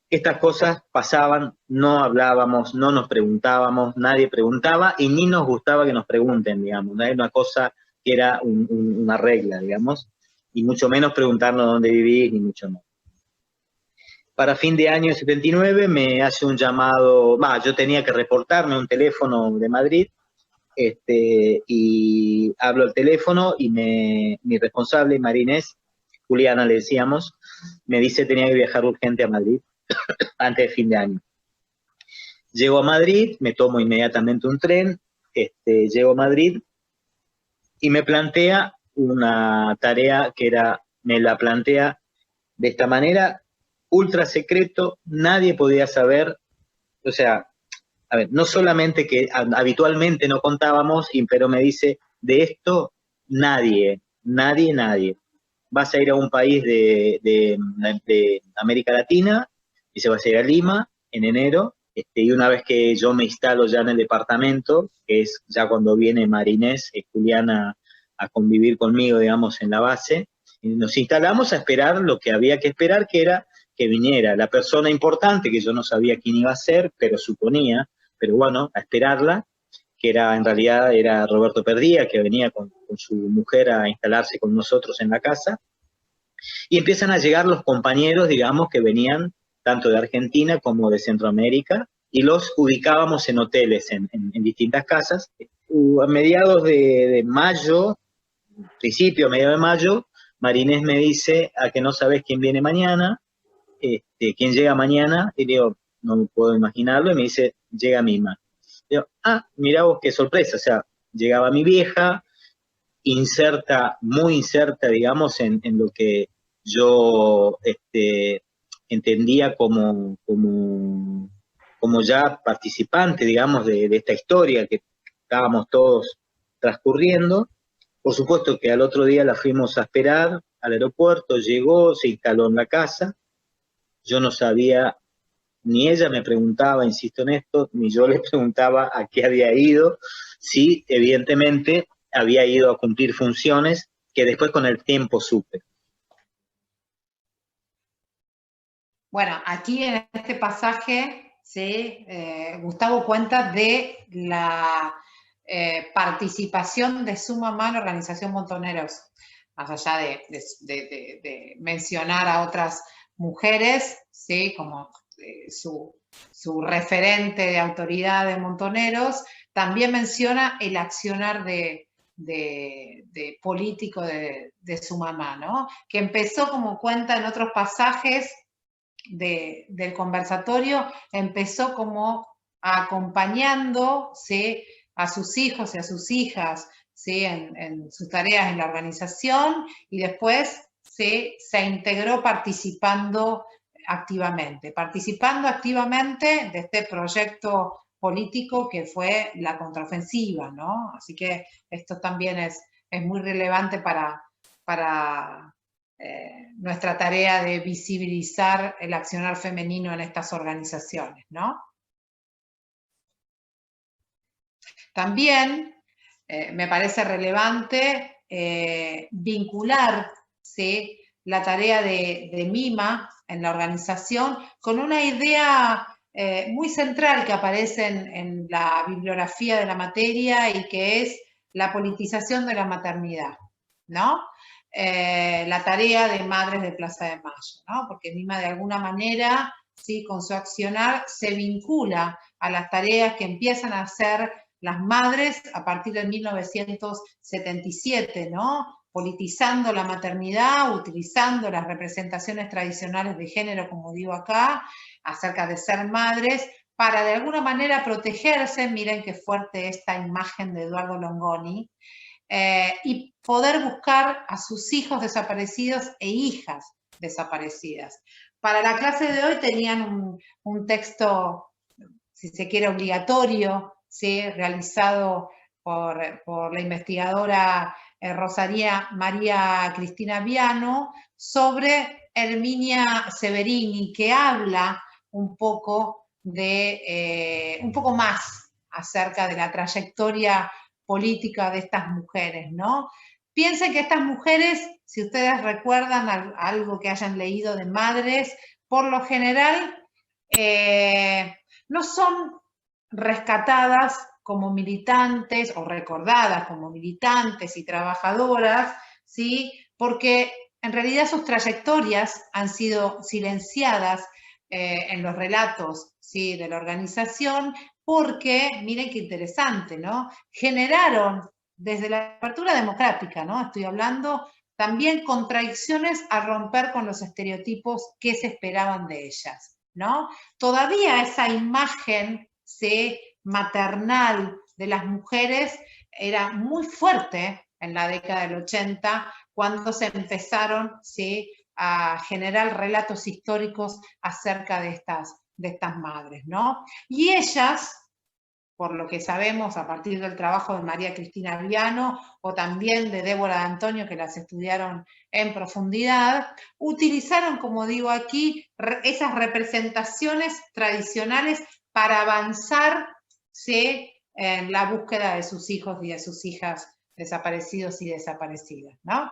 Estas cosas pasaban, no hablábamos, no nos preguntábamos, nadie preguntaba y ni nos gustaba que nos pregunten, digamos. No era una cosa que era una regla, digamos, y mucho menos preguntarnos dónde vivís, ni mucho menos. Para fin de año 79 me hace un llamado, yo tenía que reportarme un teléfono de Madrid, y hablo al teléfono y mi responsable, María Inés, Juliana le decíamos, me dice que tenía que viajar urgente a Madrid antes de fin de año. Llego a Madrid, me tomo inmediatamente un tren, llego a Madrid y me plantea una tarea me la plantea de esta manera, ultra secreto, nadie podía saber, o sea, a ver, no solamente que habitualmente no contábamos, pero me dice, de esto nadie. Vas a ir a un país de América Latina, y se va a ir a Lima en enero, y una vez que yo me instalo ya en el departamento, que es ya cuando viene Marinés, Juliana a convivir conmigo, digamos, en la base, y nos instalamos a esperar lo que había que esperar, que era que viniera la persona importante, que yo no sabía quién iba a ser, pero suponía, pero bueno, a esperarla, que era, en realidad era Roberto Perdía, que venía con su mujer a instalarse con nosotros en la casa, y empiezan a llegar los compañeros, digamos, que venían tanto de Argentina como de Centroamérica, y los ubicábamos en hoteles, en distintas casas. A mediados de mayo, principio, a mediados de mayo, Marinés me dice, ¿a que no sabes quién viene mañana? ¿Quién llega mañana? Y digo, no puedo imaginarlo, y me dice, llega Mima. Digo, mirá vos qué sorpresa, o sea, llegaba mi vieja, muy inserta, digamos, en lo que yo entendía como ya participante, digamos, de esta historia que estábamos todos transcurriendo. Por supuesto que al otro día la fuimos a esperar al aeropuerto, llegó, se instaló en la casa, yo no sabía, ni ella me preguntaba, insisto en esto, ni yo le preguntaba a qué había ido, sí, evidentemente había ido a cumplir funciones que después con el tiempo supe. Bueno, aquí en este pasaje, ¿sí? Gustavo cuenta de la participación de su mamá en la organización Montoneros, más allá de mencionar a otras mujeres, ¿sí? Como su referente de autoridad de Montoneros, también menciona el accionar de político de su mamá, ¿no? Que empezó, como cuenta en otros pasajes del conversatorio, empezó como acompañando, ¿sí? A sus hijos y a sus hijas, ¿sí? en sus tareas en la organización, y después se integró participando activamente de este proyecto político que fue la contraofensiva, ¿no? Así que esto también es muy relevante para nuestra tarea de visibilizar el accionar femenino en estas organizaciones, ¿no? También me parece relevante vincular, ¿sí? La tarea de Mima en la organización con una idea muy central que aparece en la bibliografía de la materia, y que es la politización de la maternidad, ¿no? La tarea de Madres de Plaza de Mayo, ¿no? Porque Mima de alguna manera, ¿sí? Con su accionar se vincula a las tareas que empiezan a hacer las madres a partir de 1977, ¿no? Politizando la maternidad, utilizando las representaciones tradicionales de género, como digo acá, acerca de ser madres, para de alguna manera protegerse. Miren qué fuerte esta imagen de Eduardo Longoni, y poder buscar a sus hijos desaparecidos e hijas desaparecidas. Para la clase de hoy tenían un texto, si se quiere, obligatorio, ¿sí? Realizado por la investigadora María Cristina Viano, sobre Herminia Severini, que habla un poco más acerca de la trayectoria política de estas mujeres, ¿no? Piensen que estas mujeres, si ustedes recuerdan algo que hayan leído de madres, por lo general no son rescatadas como militantes o recordadas como militantes y trabajadoras, ¿sí? Porque en realidad sus trayectorias han sido silenciadas en los relatos, ¿sí? De la organización, porque, miren qué interesante, ¿no? Generaron desde la apertura democrática, ¿no? Estoy hablando también contradicciones a romper con los estereotipos que se esperaban de ellas, ¿no? Todavía esa imagen, ¿sí? Maternal de las mujeres era muy fuerte en la década del 80, cuando se empezaron, ¿sí? A generar relatos históricos acerca de estas madres, ¿no? Y ellas, por lo que sabemos a partir del trabajo de María Cristina Viano o también de Débora de Antonio, que las estudiaron en profundidad, utilizaron, como digo aquí, esas representaciones tradicionales para avanzar, ¿sí? En la búsqueda de sus hijos y de sus hijas desaparecidos y desaparecidas, ¿no?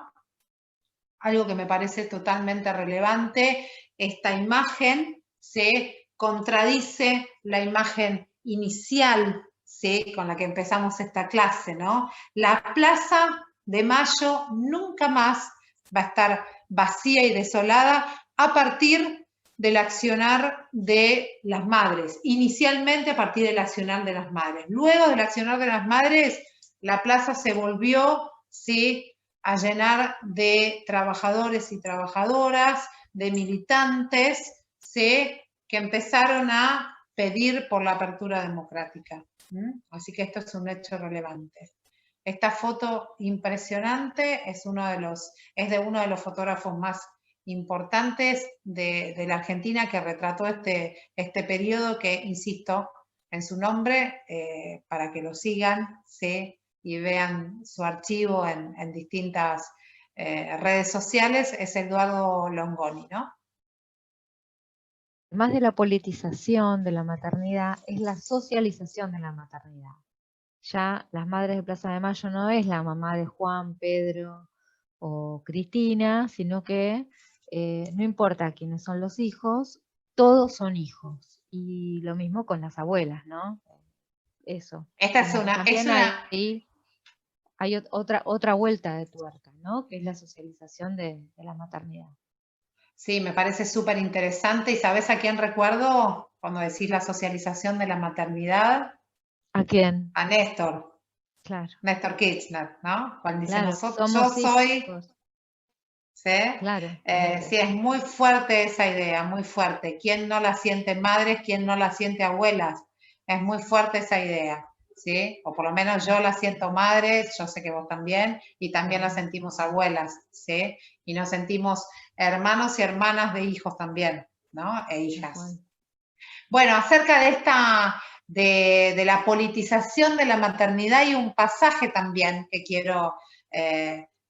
Algo que me parece totalmente relevante, esta imagen se contradice la imagen inicial, ¿sí?, con la que empezamos esta clase, ¿no? La Plaza de Mayo nunca más va a estar vacía y desolada a partir del accionar de las madres, inicialmente a partir del accionar de las madres. Luego del accionar de las madres, la plaza se volvió, ¿sí?, a llenar de trabajadores y trabajadoras, de militantes, ¿sí?, que empezaron a pedir por la apertura democrática. Así que esto es un hecho relevante. Esta foto impresionante es de uno de los fotógrafos más importantes de la Argentina, que retrató este periodo que, insisto, en su nombre, para que lo sigan, ¿sí?, y vean su archivo en distintas redes sociales, es Eduardo Longoni, ¿no? Más de la politización de la maternidad, es la socialización de la maternidad. Ya las madres de Plaza de Mayo no es la mamá de Juan, Pedro o Cristina, sino que no importa quiénes son los hijos, todos son hijos. Y lo mismo con las abuelas, ¿no? Eso. Esta es una... Hay otra vuelta de tuerca, ¿no? Que es la socialización de la maternidad. Sí, me parece súper interesante. ¿Y sabes a quién recuerdo cuando decís la socialización de la maternidad? ¿A quién? A Néstor. Claro. Néstor Kirchner, ¿no? Cuando dice, Claro, yo soy... hijos. ¿Sí? Claro. Sí, es muy fuerte esa idea, muy fuerte. ¿Quién no la siente madres? ¿Quién no la siente abuelas? Es muy fuerte esa idea, ¿sí? O por lo menos yo la siento madres, yo sé que vos también, y también la sentimos abuelas, ¿sí? Y nos sentimos hermanos y hermanas de hijos también, ¿no? E hijas. Bueno, acerca de de la politización de la maternidad, hay un pasaje también que quiero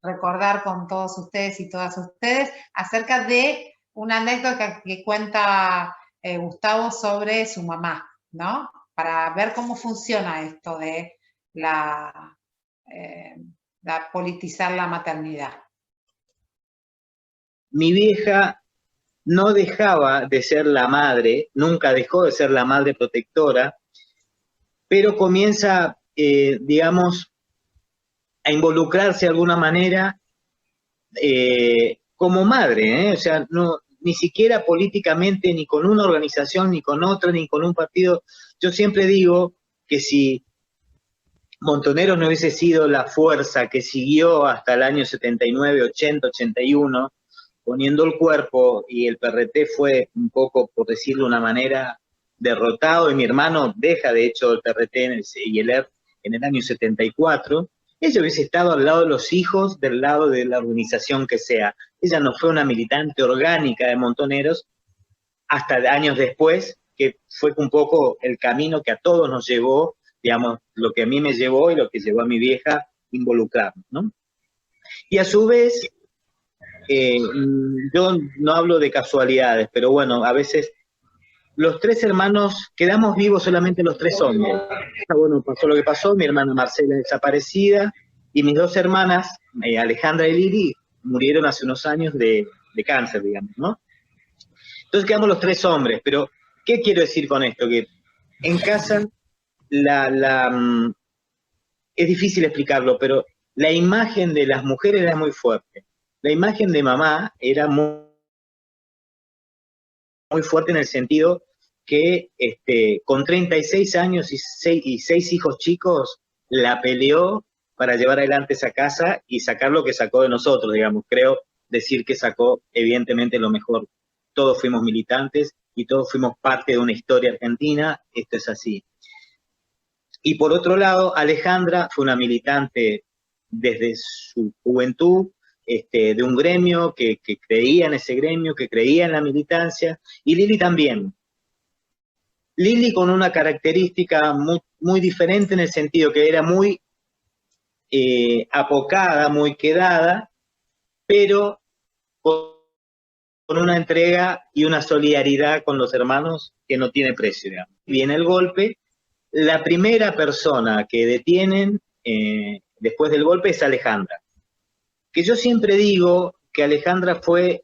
recordar con todos ustedes y todas ustedes, acerca de una anécdota que cuenta Gustavo sobre su mamá, ¿no? Para ver cómo funciona esto de la politizar la maternidad. Mi vieja no dejaba de ser la madre, nunca dejó de ser la madre protectora, pero comienza, digamos, a involucrarse de alguna manera como madre, o sea, no, ni siquiera políticamente, ni con una organización, ni con otra, ni con un partido. Yo siempre digo que si Montoneros no hubiese sido la fuerza que siguió hasta el año 79, 80, 81, poniendo el cuerpo, y el PRT fue un poco, por decirlo de una manera, derrotado, y mi hermano deja de hecho el PRT y el ERP en el año 74, ella hubiese estado al lado de los hijos, del lado de la organización que sea. Ella no fue una militante orgánica de Montoneros hasta años después, que fue un poco el camino que a todos nos llevó, digamos, lo que a mí me llevó y lo que llevó a mi vieja a involucrarnos, ¿no? Y a su vez, yo no hablo de casualidades, pero bueno, a veces los tres hermanos, quedamos vivos solamente los tres hombres. Bueno, pasó lo que pasó, mi hermana Marcela desaparecida, y mis dos hermanas, Alejandra y Lili, murieron hace unos años de cáncer, digamos, ¿no? Entonces quedamos los tres hombres, pero ¿qué quiero decir con esto? Que en casa es difícil explicarlo, pero la imagen de las mujeres era muy fuerte. La imagen de mamá era muy fuerte en el sentido que con 36 años y seis hijos chicos, la peleó para llevar adelante esa casa y sacar lo que sacó de nosotros, digamos. Creo decir que sacó evidentemente lo mejor. Todos fuimos militantes y todos fuimos parte de una historia argentina, esto es así. Y por otro lado, Alejandra fue una militante desde su juventud, de un gremio que creía en ese gremio, que creía en la militancia, y Lili también. Lili con una característica muy diferente en el sentido que era muy apocada, muy quedada, pero con una entrega y una solidaridad con los hermanos que no tiene precio, digamos. Viene el golpe, la primera persona que detienen después del golpe es Alejandra. Que yo siempre digo que Alejandra fue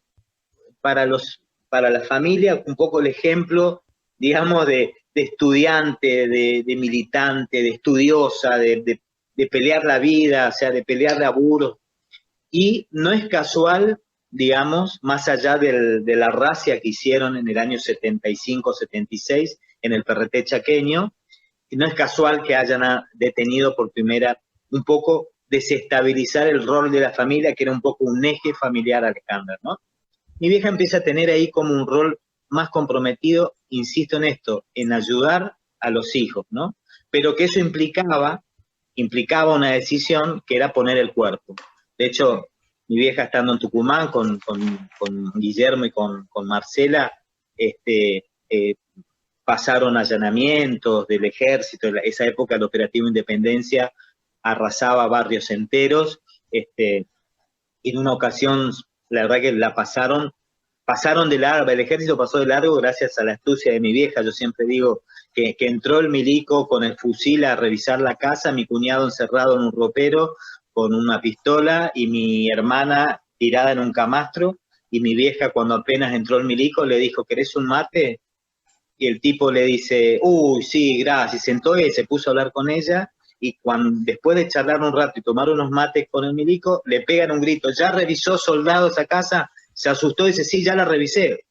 para la familia un poco el ejemplo, digamos, de estudiante, de militante, de estudiosa, de pelear la vida, o sea, de pelear laburos. Y no es casual, digamos, más allá de la racia que hicieron en el año 75-76 en el PRT chaqueño, no es casual que hayan detenido por primera, un poco desestabilizar el rol de la familia, que era un poco un eje familiar, Alejandra, ¿no? Mi vieja empieza a tener ahí como un rol más comprometido, insisto en esto, en ayudar a los hijos, ¿no? Pero que eso implicaba una decisión que era poner el cuerpo. De hecho, mi vieja estando en Tucumán con Guillermo y con Marcela, pasaron allanamientos del ejército, en esa época el Operativo Independencia arrasaba barrios enteros, en una ocasión, la verdad que la pasaron de largo, el ejército pasó de largo gracias a la astucia de mi vieja. Yo siempre digo que entró el milico con el fusil a revisar la casa, mi cuñado encerrado en un ropero con una pistola y mi hermana tirada en un camastro, y mi vieja cuando apenas entró el milico le dijo, ¿querés un mate? Y el tipo le dice, uy, sí, gracias, sentó y se puso a hablar con ella, y después de charlar un rato y tomar unos mates con el milico, le pegan un grito, ¿ya revisó soldado esa casa? Se asustó y dice, sí, ya la revisé.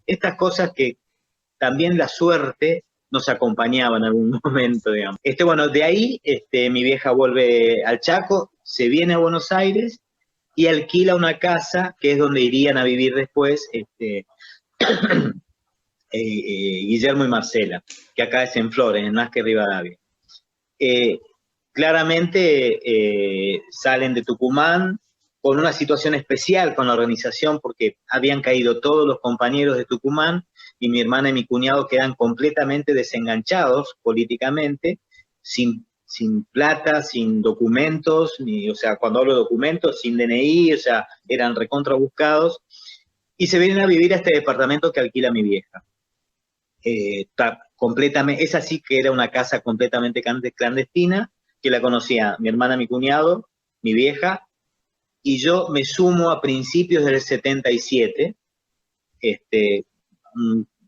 Estas cosas que también la suerte nos acompañaba en algún momento, digamos. Bueno, de ahí mi vieja vuelve al Chaco, se viene a Buenos Aires y alquila una casa que es donde irían a vivir después Guillermo y Marcela, que acá es en Flores, en Nasque Rivadavia. Claramente salen de Tucumán con una situación especial con la organización, porque habían caído todos los compañeros de Tucumán y mi hermana y mi cuñado quedan completamente desenganchados políticamente, sin plata, sin documentos, o sea, cuando hablo de documentos, sin DNI, o sea, eran recontra buscados, y se vienen a vivir a este departamento que alquila mi vieja. Esa sí que era una casa completamente clandestina, que la conocía mi hermana, mi cuñado, mi vieja, y yo me sumo a principios del 77,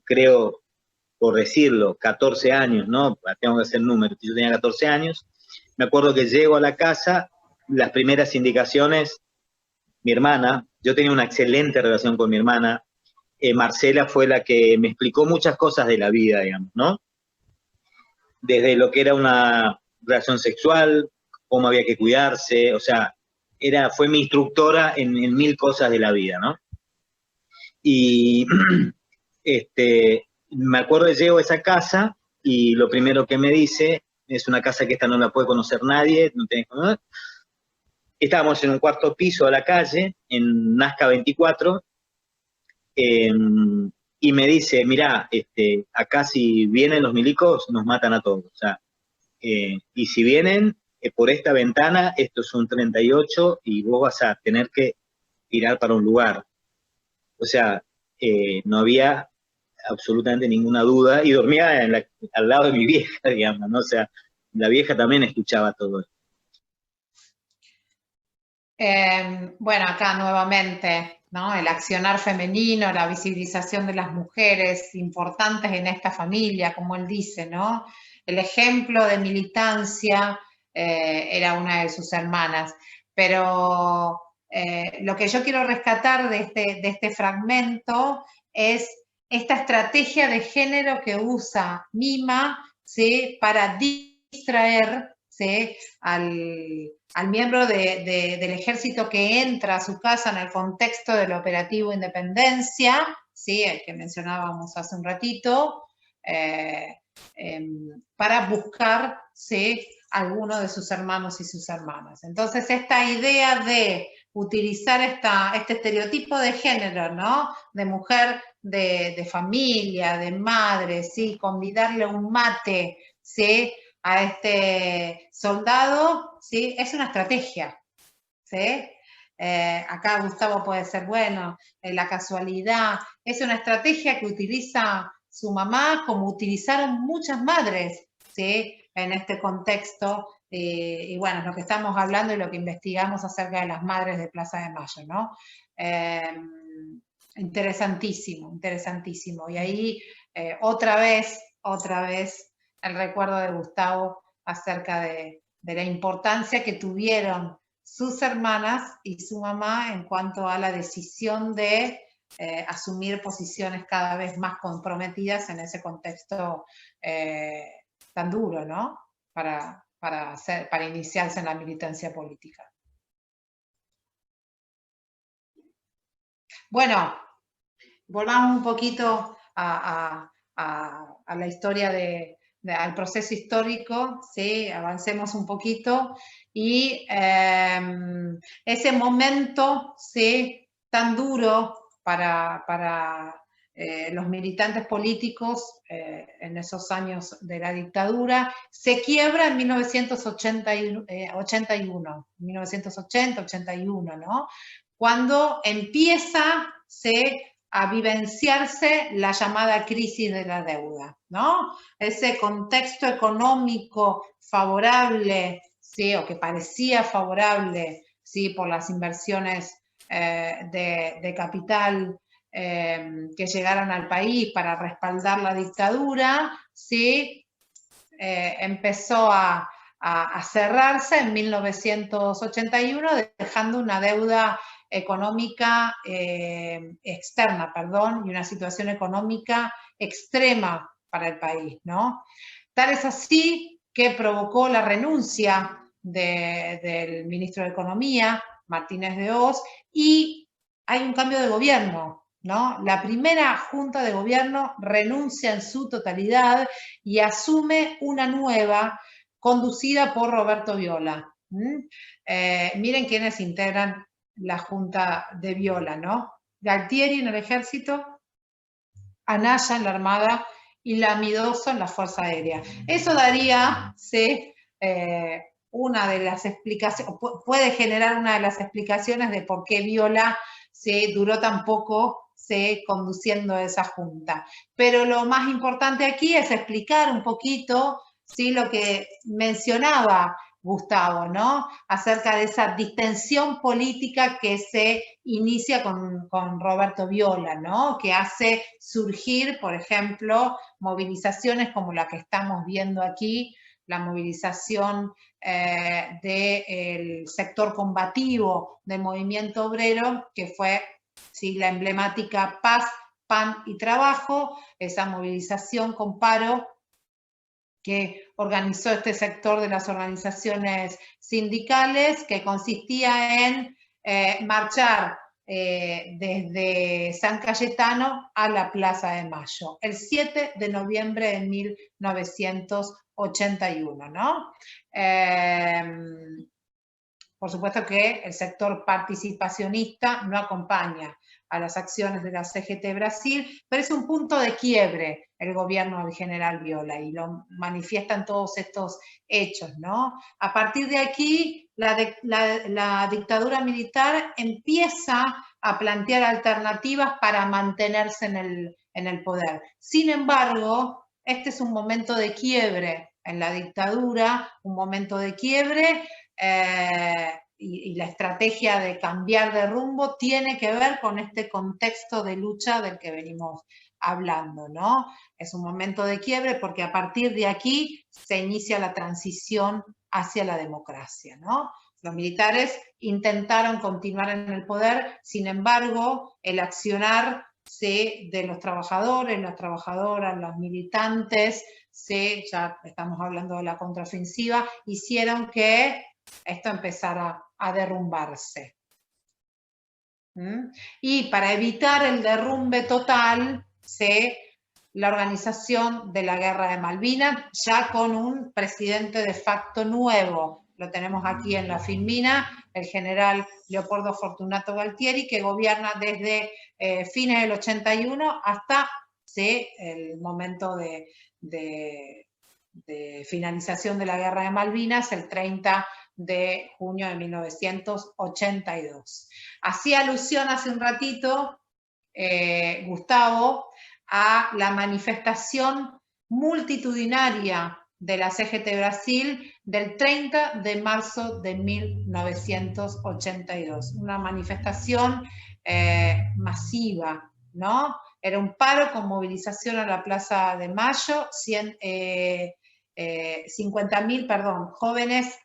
creo, por decirlo, 14 años, ¿no? Tengo que hacer números, yo tenía 14 años, me acuerdo que llego a la casa, las primeras indicaciones, mi hermana, yo tenía una excelente relación con mi hermana, Marcela fue la que me explicó muchas cosas de la vida, digamos, ¿no? Desde lo que era una relación sexual, cómo había que cuidarse, o sea, fue mi instructora en mil cosas de la vida, ¿no? Y me acuerdo que llego a esa casa y lo primero que me dice, es una casa que esta no la puede conocer nadie, no tenés que conocer. Estábamos en un cuarto piso a la calle, en Nazca 24, y me dice, mirá, acá si vienen los milicos nos matan a todos, o sea, y si vienen por esta ventana, esto es un 38 y vos vas a tener que tirar para un lugar. O sea, no había absolutamente ninguna duda y dormía al lado de mi vieja, digamos, ¿no? O sea, la vieja también escuchaba todo esto. Bueno, acá nuevamente, ¿no? El accionar femenino, la visibilización de las mujeres importantes en esta familia, como él dice, ¿no? El ejemplo de militancia era una de sus hermanas. Pero lo que yo quiero rescatar de este fragmento es esta estrategia de género que usa Mima, ¿sí? Para distraer, ¿sí? al miembro del ejército que entra a su casa en el contexto del Operativo Independencia, ¿sí? El que mencionábamos hace un ratito, para buscar, ¿sí? Alguno de sus hermanos y sus hermanas. Entonces, esta idea de utilizar este estereotipo de género, ¿no? De mujer de familia, de madre, ¿sí? Convidarle un mate, ¿sí? A este soldado, ¿sí? Es una estrategia, ¿sí? Acá Gustavo puede ser bueno, la casualidad, es una estrategia que utiliza su mamá como utilizaron muchas madres, ¿sí? En este contexto y bueno, es lo que estamos hablando y lo que investigamos acerca de las madres de Plaza de Mayo, ¿no? Interesantísimo, interesantísimo. Y ahí otra vez el recuerdo de Gustavo acerca de la importancia que tuvieron sus hermanas y su mamá en cuanto a la decisión de asumir posiciones cada vez más comprometidas en ese contexto tan duro, ¿no? Para iniciarse en la militancia política. Bueno, volvamos un poquito a la historia al proceso histórico, ¿sí? Avancemos un poquito, y ese momento, ¿sí?, tan duro para los militantes políticos en esos años de la dictadura, se quiebra en 1980-81, ¿no? Cuando empieza a vivenciarse la llamada crisis de la deuda, ¿no? Ese contexto económico favorable, ¿sí?, o que parecía favorable, ¿sí?, por las inversiones de capital que llegaron al país para respaldar la dictadura, ¿sí?, empezó a cerrarse en 1981, dejando una deuda económica externa, y una situación económica extrema para el país, ¿no? Tal es así que provocó la renuncia del ministro de Economía, Martínez de Hoz, y hay un cambio de gobierno, ¿no? La primera junta de gobierno renuncia en su totalidad y asume una nueva conducida por Roberto Viola. Miren quiénes integran la junta de Viola, ¿no? Galtieri en el ejército, Anaya en la armada y Lamidoso en la fuerza aérea. Eso daría, ¿sí?, una de las explicaciones, puede generar una de las explicaciones de por qué Viola duró tan poco conduciendo esa junta. Pero lo más importante aquí es explicar un poquito, ¿sí?, lo que mencionaba Gustavo, ¿no?, acerca de esa distensión política que se inicia con Roberto Viola, ¿no?, que hace surgir, por ejemplo, movilizaciones como la que estamos viendo aquí, la movilización del sector combativo del movimiento obrero, que fue, ¿sí?, la emblemática Paz, Pan y Trabajo, esa movilización con paro que organizó este sector de las organizaciones sindicales, que consistía en marchar desde San Cayetano a la Plaza de Mayo, el 7 de noviembre de 1981, ¿no? Por supuesto que el sector participacionista no acompaña a las acciones de la CGT Brasil, pero es un punto de quiebre el gobierno del general Viola, y lo manifiestan todos estos hechos, ¿no? A partir de aquí, la dictadura militar empieza a plantear alternativas para mantenerse en el poder. Sin embargo, este es un momento de quiebre en la dictadura, un momento de quiebre, y la estrategia de cambiar de rumbo tiene que ver con este contexto de lucha del que venimos hablando, ¿no? Es un momento de quiebre porque a partir de aquí se inicia la transición hacia la democracia, ¿no? Los militares intentaron continuar en el poder, sin embargo, el accionar de los trabajadores, las trabajadoras, los militantes, ya estamos hablando de la contraofensiva, hicieron que esto empezara a derrumbarse. Y para evitar el derrumbe total, la organización de la Guerra de Malvinas, ya con un presidente de facto nuevo. Lo tenemos aquí en la filmina, el general Leopoldo Fortunato Galtieri, que gobierna desde fines del 81 hasta el momento de finalización de la Guerra de Malvinas, el 30 de junio de 1982. Hacía alusión hace un ratito, Gustavo, a la manifestación multitudinaria de la CGT Brasil del 30 de marzo de 1982. Una manifestación masiva, ¿no? Era un paro con movilización a la Plaza de Mayo, 50.000, jóvenes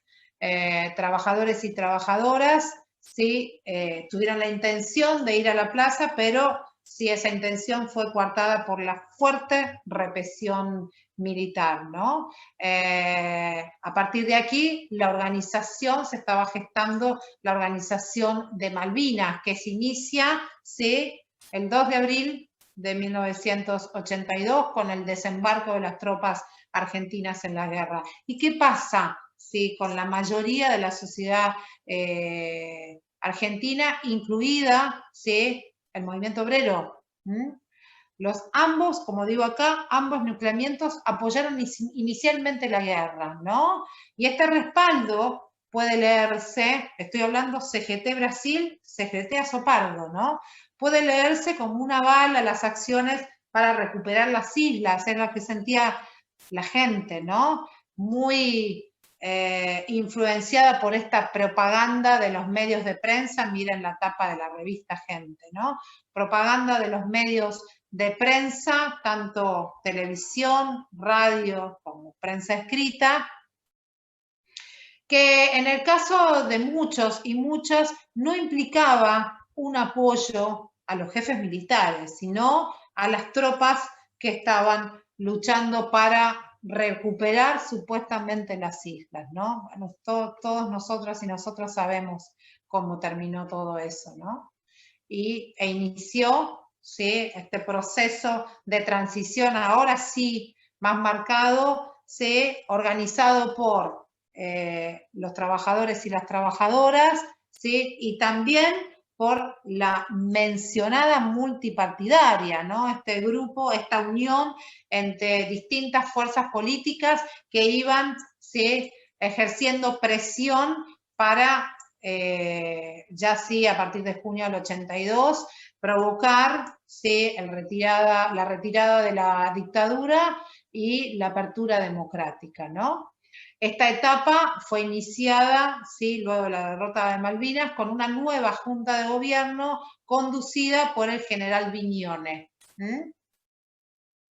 trabajadores y trabajadoras, ¿sí? Tuvieron la intención de ir a la plaza, pero sí, esa intención fue coartada por la fuerte represión militar, ¿no? A partir de aquí, la organización, se estaba gestando la organización de Malvinas, que se inicia, ¿sí?, el 2 de abril de 1982 con el desembarco de las tropas argentinas en la guerra. ¿Y qué pasa, sí, con la mayoría de la sociedad argentina, incluida, sí, el movimiento obrero? Ambos, como digo acá, ambos nucleamientos apoyaron inicialmente la guerra, ¿no? Y este respaldo puede leerse, estoy hablando CGT Brasil, CGT Azopardo, ¿no? Puede leerse como un aval a las acciones para recuperar las islas, es lo que sentía la gente, ¿no? Muy influenciada por esta propaganda de los medios de prensa. Miren la tapa de la revista Gente, ¿no? Propaganda de los medios de prensa, tanto televisión, radio, como prensa escrita, que en el caso de muchos y muchas no implicaba un apoyo a los jefes militares, sino a las tropas que estaban luchando para recuperar supuestamente las islas, ¿no? Bueno, todos nosotras y nosotros sabemos cómo terminó todo eso, ¿no? E inició, ¿sí?, este proceso de transición, ahora sí más marcado, ¿sí?, organizado por los trabajadores y las trabajadoras, ¿sí?, y también por la mencionada multipartidaria, ¿no? Este grupo, esta unión entre distintas fuerzas políticas que iban, ¿sí?, ejerciendo presión para, ya sí, a partir de junio del 82, provocar, ¿sí?, la retirada de la dictadura y la apertura democrática, ¿no? Esta etapa fue iniciada, ¿sí?, luego de la derrota de Malvinas, con una nueva junta de gobierno conducida por el general Viñones.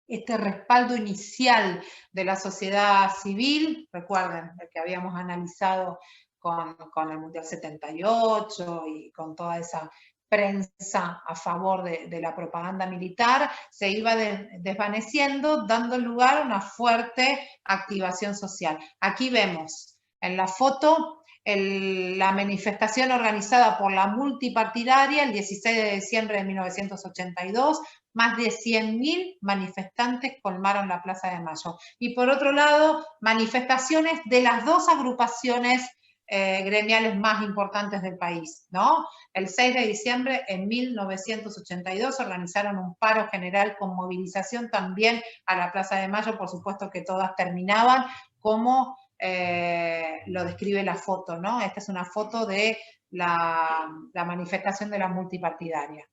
Este respaldo inicial de la sociedad civil, recuerden, el que habíamos analizado con el Mundial 78 y con toda esa prensa a favor de la propaganda militar, se iba desvaneciendo, dando lugar a una fuerte activación social. Aquí vemos en la foto la manifestación organizada por la multipartidaria el 16 de diciembre de 1982, más de 100.000 manifestantes colmaron la Plaza de Mayo. Y por otro lado, manifestaciones de las dos agrupaciones gremiales más importantes del país, ¿no? El 6 de diciembre de 1982 organizaron un paro general con movilización también a la Plaza de Mayo, por supuesto que todas terminaban como lo describe la foto, ¿no? Esta es una foto de la manifestación de la multipartidaria.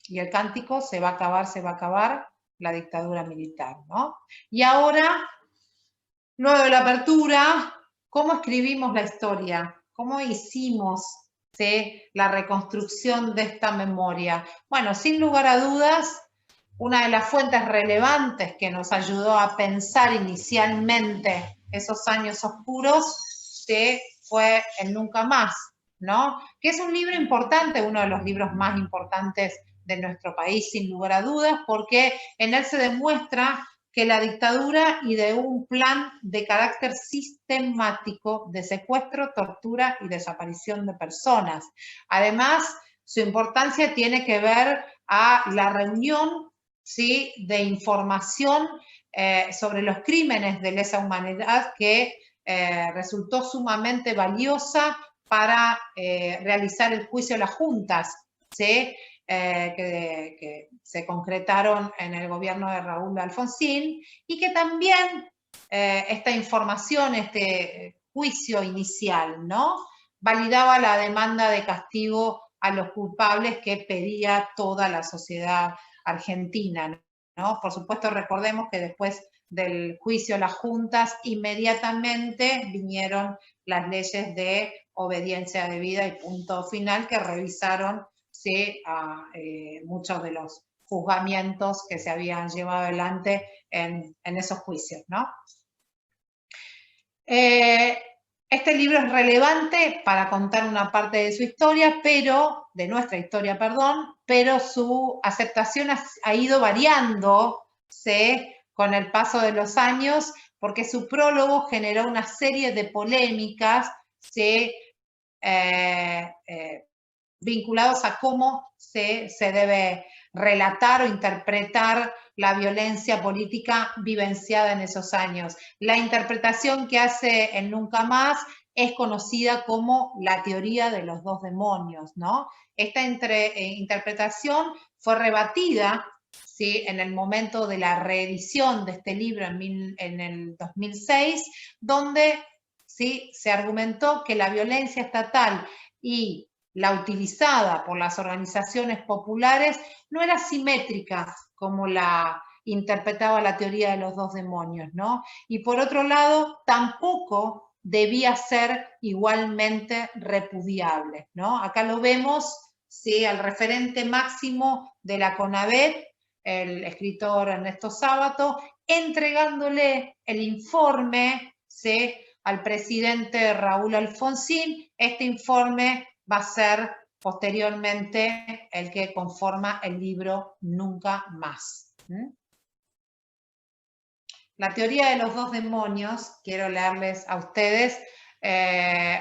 Y el cántico: se va a acabar la dictadura militar, ¿no? Y ahora, luego de la apertura, ¿cómo escribimos la historia? ¿Cómo hicimos, ¿sí?, la reconstrucción de esta memoria? Bueno, sin lugar a dudas, una de las fuentes relevantes que nos ayudó a pensar inicialmente esos años oscuros, ¿sí?, fue el Nunca Más, ¿no? Que es un libro importante, uno de los libros más importantes de nuestro país, sin lugar a dudas, porque en él se demuestra que la dictadura ideó un plan de carácter sistemático de secuestro, tortura y desaparición de personas. Además, su importancia tiene que ver a la reunión, ¿sí?, de información sobre los crímenes de lesa humanidad que resultó sumamente valiosa para realizar el juicio de las juntas, ¿sí?, que se concretaron en el gobierno de Raúl Alfonsín, y que también esta información, este juicio inicial, ¿no?, validaba la demanda de castigo a los culpables que pedía toda la sociedad argentina, ¿no? Por supuesto, recordemos que después del juicio a las juntas, inmediatamente vinieron las leyes de obediencia debida y punto final, que revisaron, ¿sí?, muchos de los juzgamientos que se habían llevado adelante en esos juicios, ¿no? Este libro es relevante para contar una parte de su historia, de nuestra historia, perdón, pero su aceptación ha ido variando, ¿sí?, con el paso de los años, porque su prólogo generó una serie de polémicas, ¿sí?, vinculados a cómo se debe relatar o interpretar la violencia política vivenciada en esos años. La interpretación que hace en Nunca Más es conocida como la teoría de los dos demonios, ¿no? Esta interpretación fue rebatida, ¿sí?, en el momento de la reedición de este libro en el 2006, donde, ¿sí?, se argumentó que la violencia estatal y la utilizada por las organizaciones populares no era simétrica como la interpretaba la teoría de los dos demonios, ¿no? Y por otro lado, tampoco debía ser igualmente repudiable, ¿no? Acá lo vemos, ¿sí?, al referente máximo de la CONAVET, el escritor Ernesto Sábato, entregándole el informe, ¿sí?, al presidente Raúl Alfonsín. Este informe va a ser posteriormente el que conforma el libro Nunca Más. La teoría de los dos demonios, quiero leerles a ustedes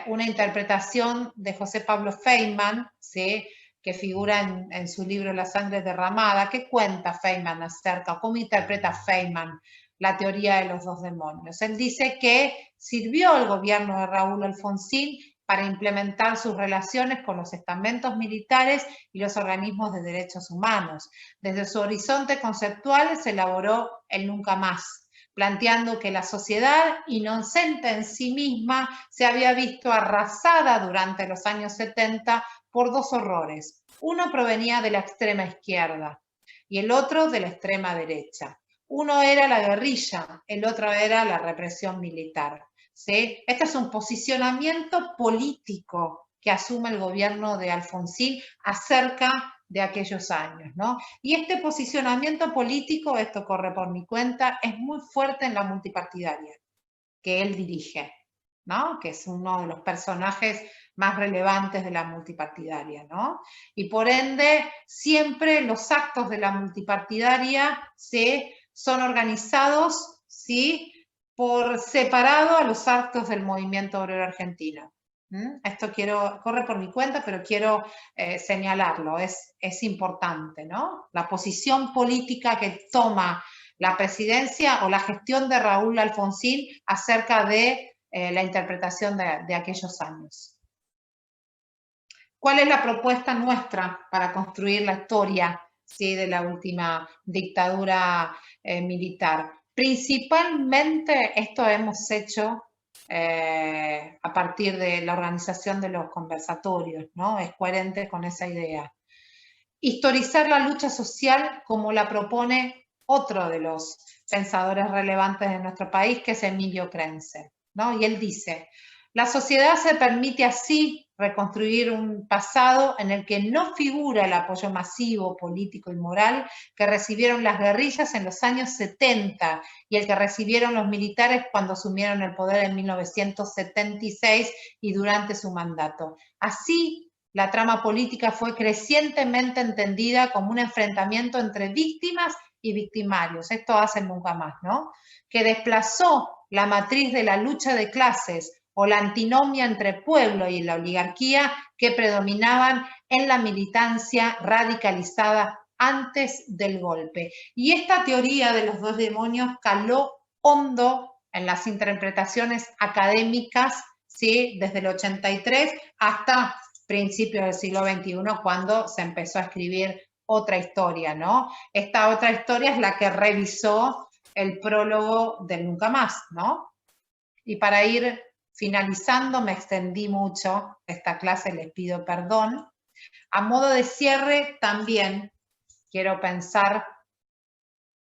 una interpretación de José Pablo Feynman, ¿sí?, que figura en su libro La sangre derramada. ¿Qué cuenta Feynman acerca, cómo interpreta Feynman la teoría de los dos demonios? Él dice que sirvió al gobierno de Raúl Alfonsín para implementar sus relaciones con los estamentos militares y los organismos de derechos humanos. Desde su horizonte conceptual se elaboró el Nunca Más, planteando que la sociedad inocente en sí misma se había visto arrasada durante los años 70 por dos horrores. Uno provenía de la extrema izquierda y el otro de la extrema derecha. Uno era la guerrilla, el otro era la represión militar, ¿sí? Este es un posicionamiento político que asume el gobierno de Alfonsín acerca de aquellos años, ¿no? Y este posicionamiento político, esto corre por mi cuenta, es muy fuerte en la multipartidaria que él dirige, ¿no?, que es uno de los personajes más relevantes de la multipartidaria, ¿no? Y por ende, siempre los actos de la multipartidaria son organizados, ¿sí?, por separado a los actos del movimiento obrero argentino. Esto corre por mi cuenta, pero quiero señalarlo, es importante, ¿no? La posición política que toma la presidencia o la gestión de Raúl Alfonsín acerca de la interpretación de aquellos años. ¿Cuál es la propuesta nuestra para construir la historia, ¿sí?, de la última dictadura militar? Principalmente esto hemos hecho a partir de la organización de los conversatorios, ¿no? Es coherente con esa idea. Historizar la lucha social como la propone otro de los pensadores relevantes de nuestro país, que es Emilio Krenzel, ¿no? Y él dice: la sociedad se permite así reconstruir un pasado en el que no figura el apoyo masivo, político y moral que recibieron las guerrillas en los años 70 y el que recibieron los militares cuando asumieron el poder en 1976 y durante su mandato. Así, la trama política fue crecientemente entendida como un enfrentamiento entre víctimas y victimarios. Esto hace Nunca Más, ¿no? Que desplazó la matriz de la lucha de clases o la antinomia entre pueblo y la oligarquía que predominaban en la militancia radicalizada antes del golpe. Y esta teoría de los dos demonios caló hondo en las interpretaciones académicas, ¿sí?, desde el 83 hasta principios del siglo XXI, cuando se empezó a escribir otra historia, ¿no? Esta otra historia es la que revisó el prólogo del Nunca Más, ¿no? Y para ir finalizando, me extendí mucho esta clase, les pido perdón. A modo de cierre, también quiero pensar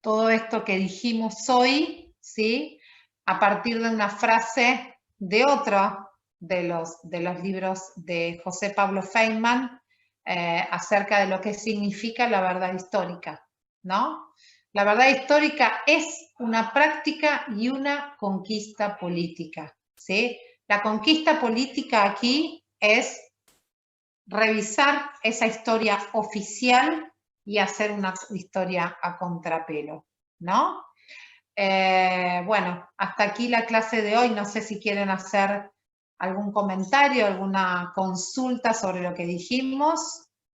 todo esto que dijimos hoy, ¿sí? A partir de una frase de otro de los libros de José Pablo Feynman, acerca de lo que significa la verdad histórica, ¿no? La verdad histórica es una práctica y una conquista política, ¿sí? La conquista política aquí es revisar esa historia oficial y hacer una historia a contrapelo, ¿no? Bueno, hasta aquí la clase de hoy. No sé si quieren hacer algún comentario, alguna consulta sobre lo que dijimos.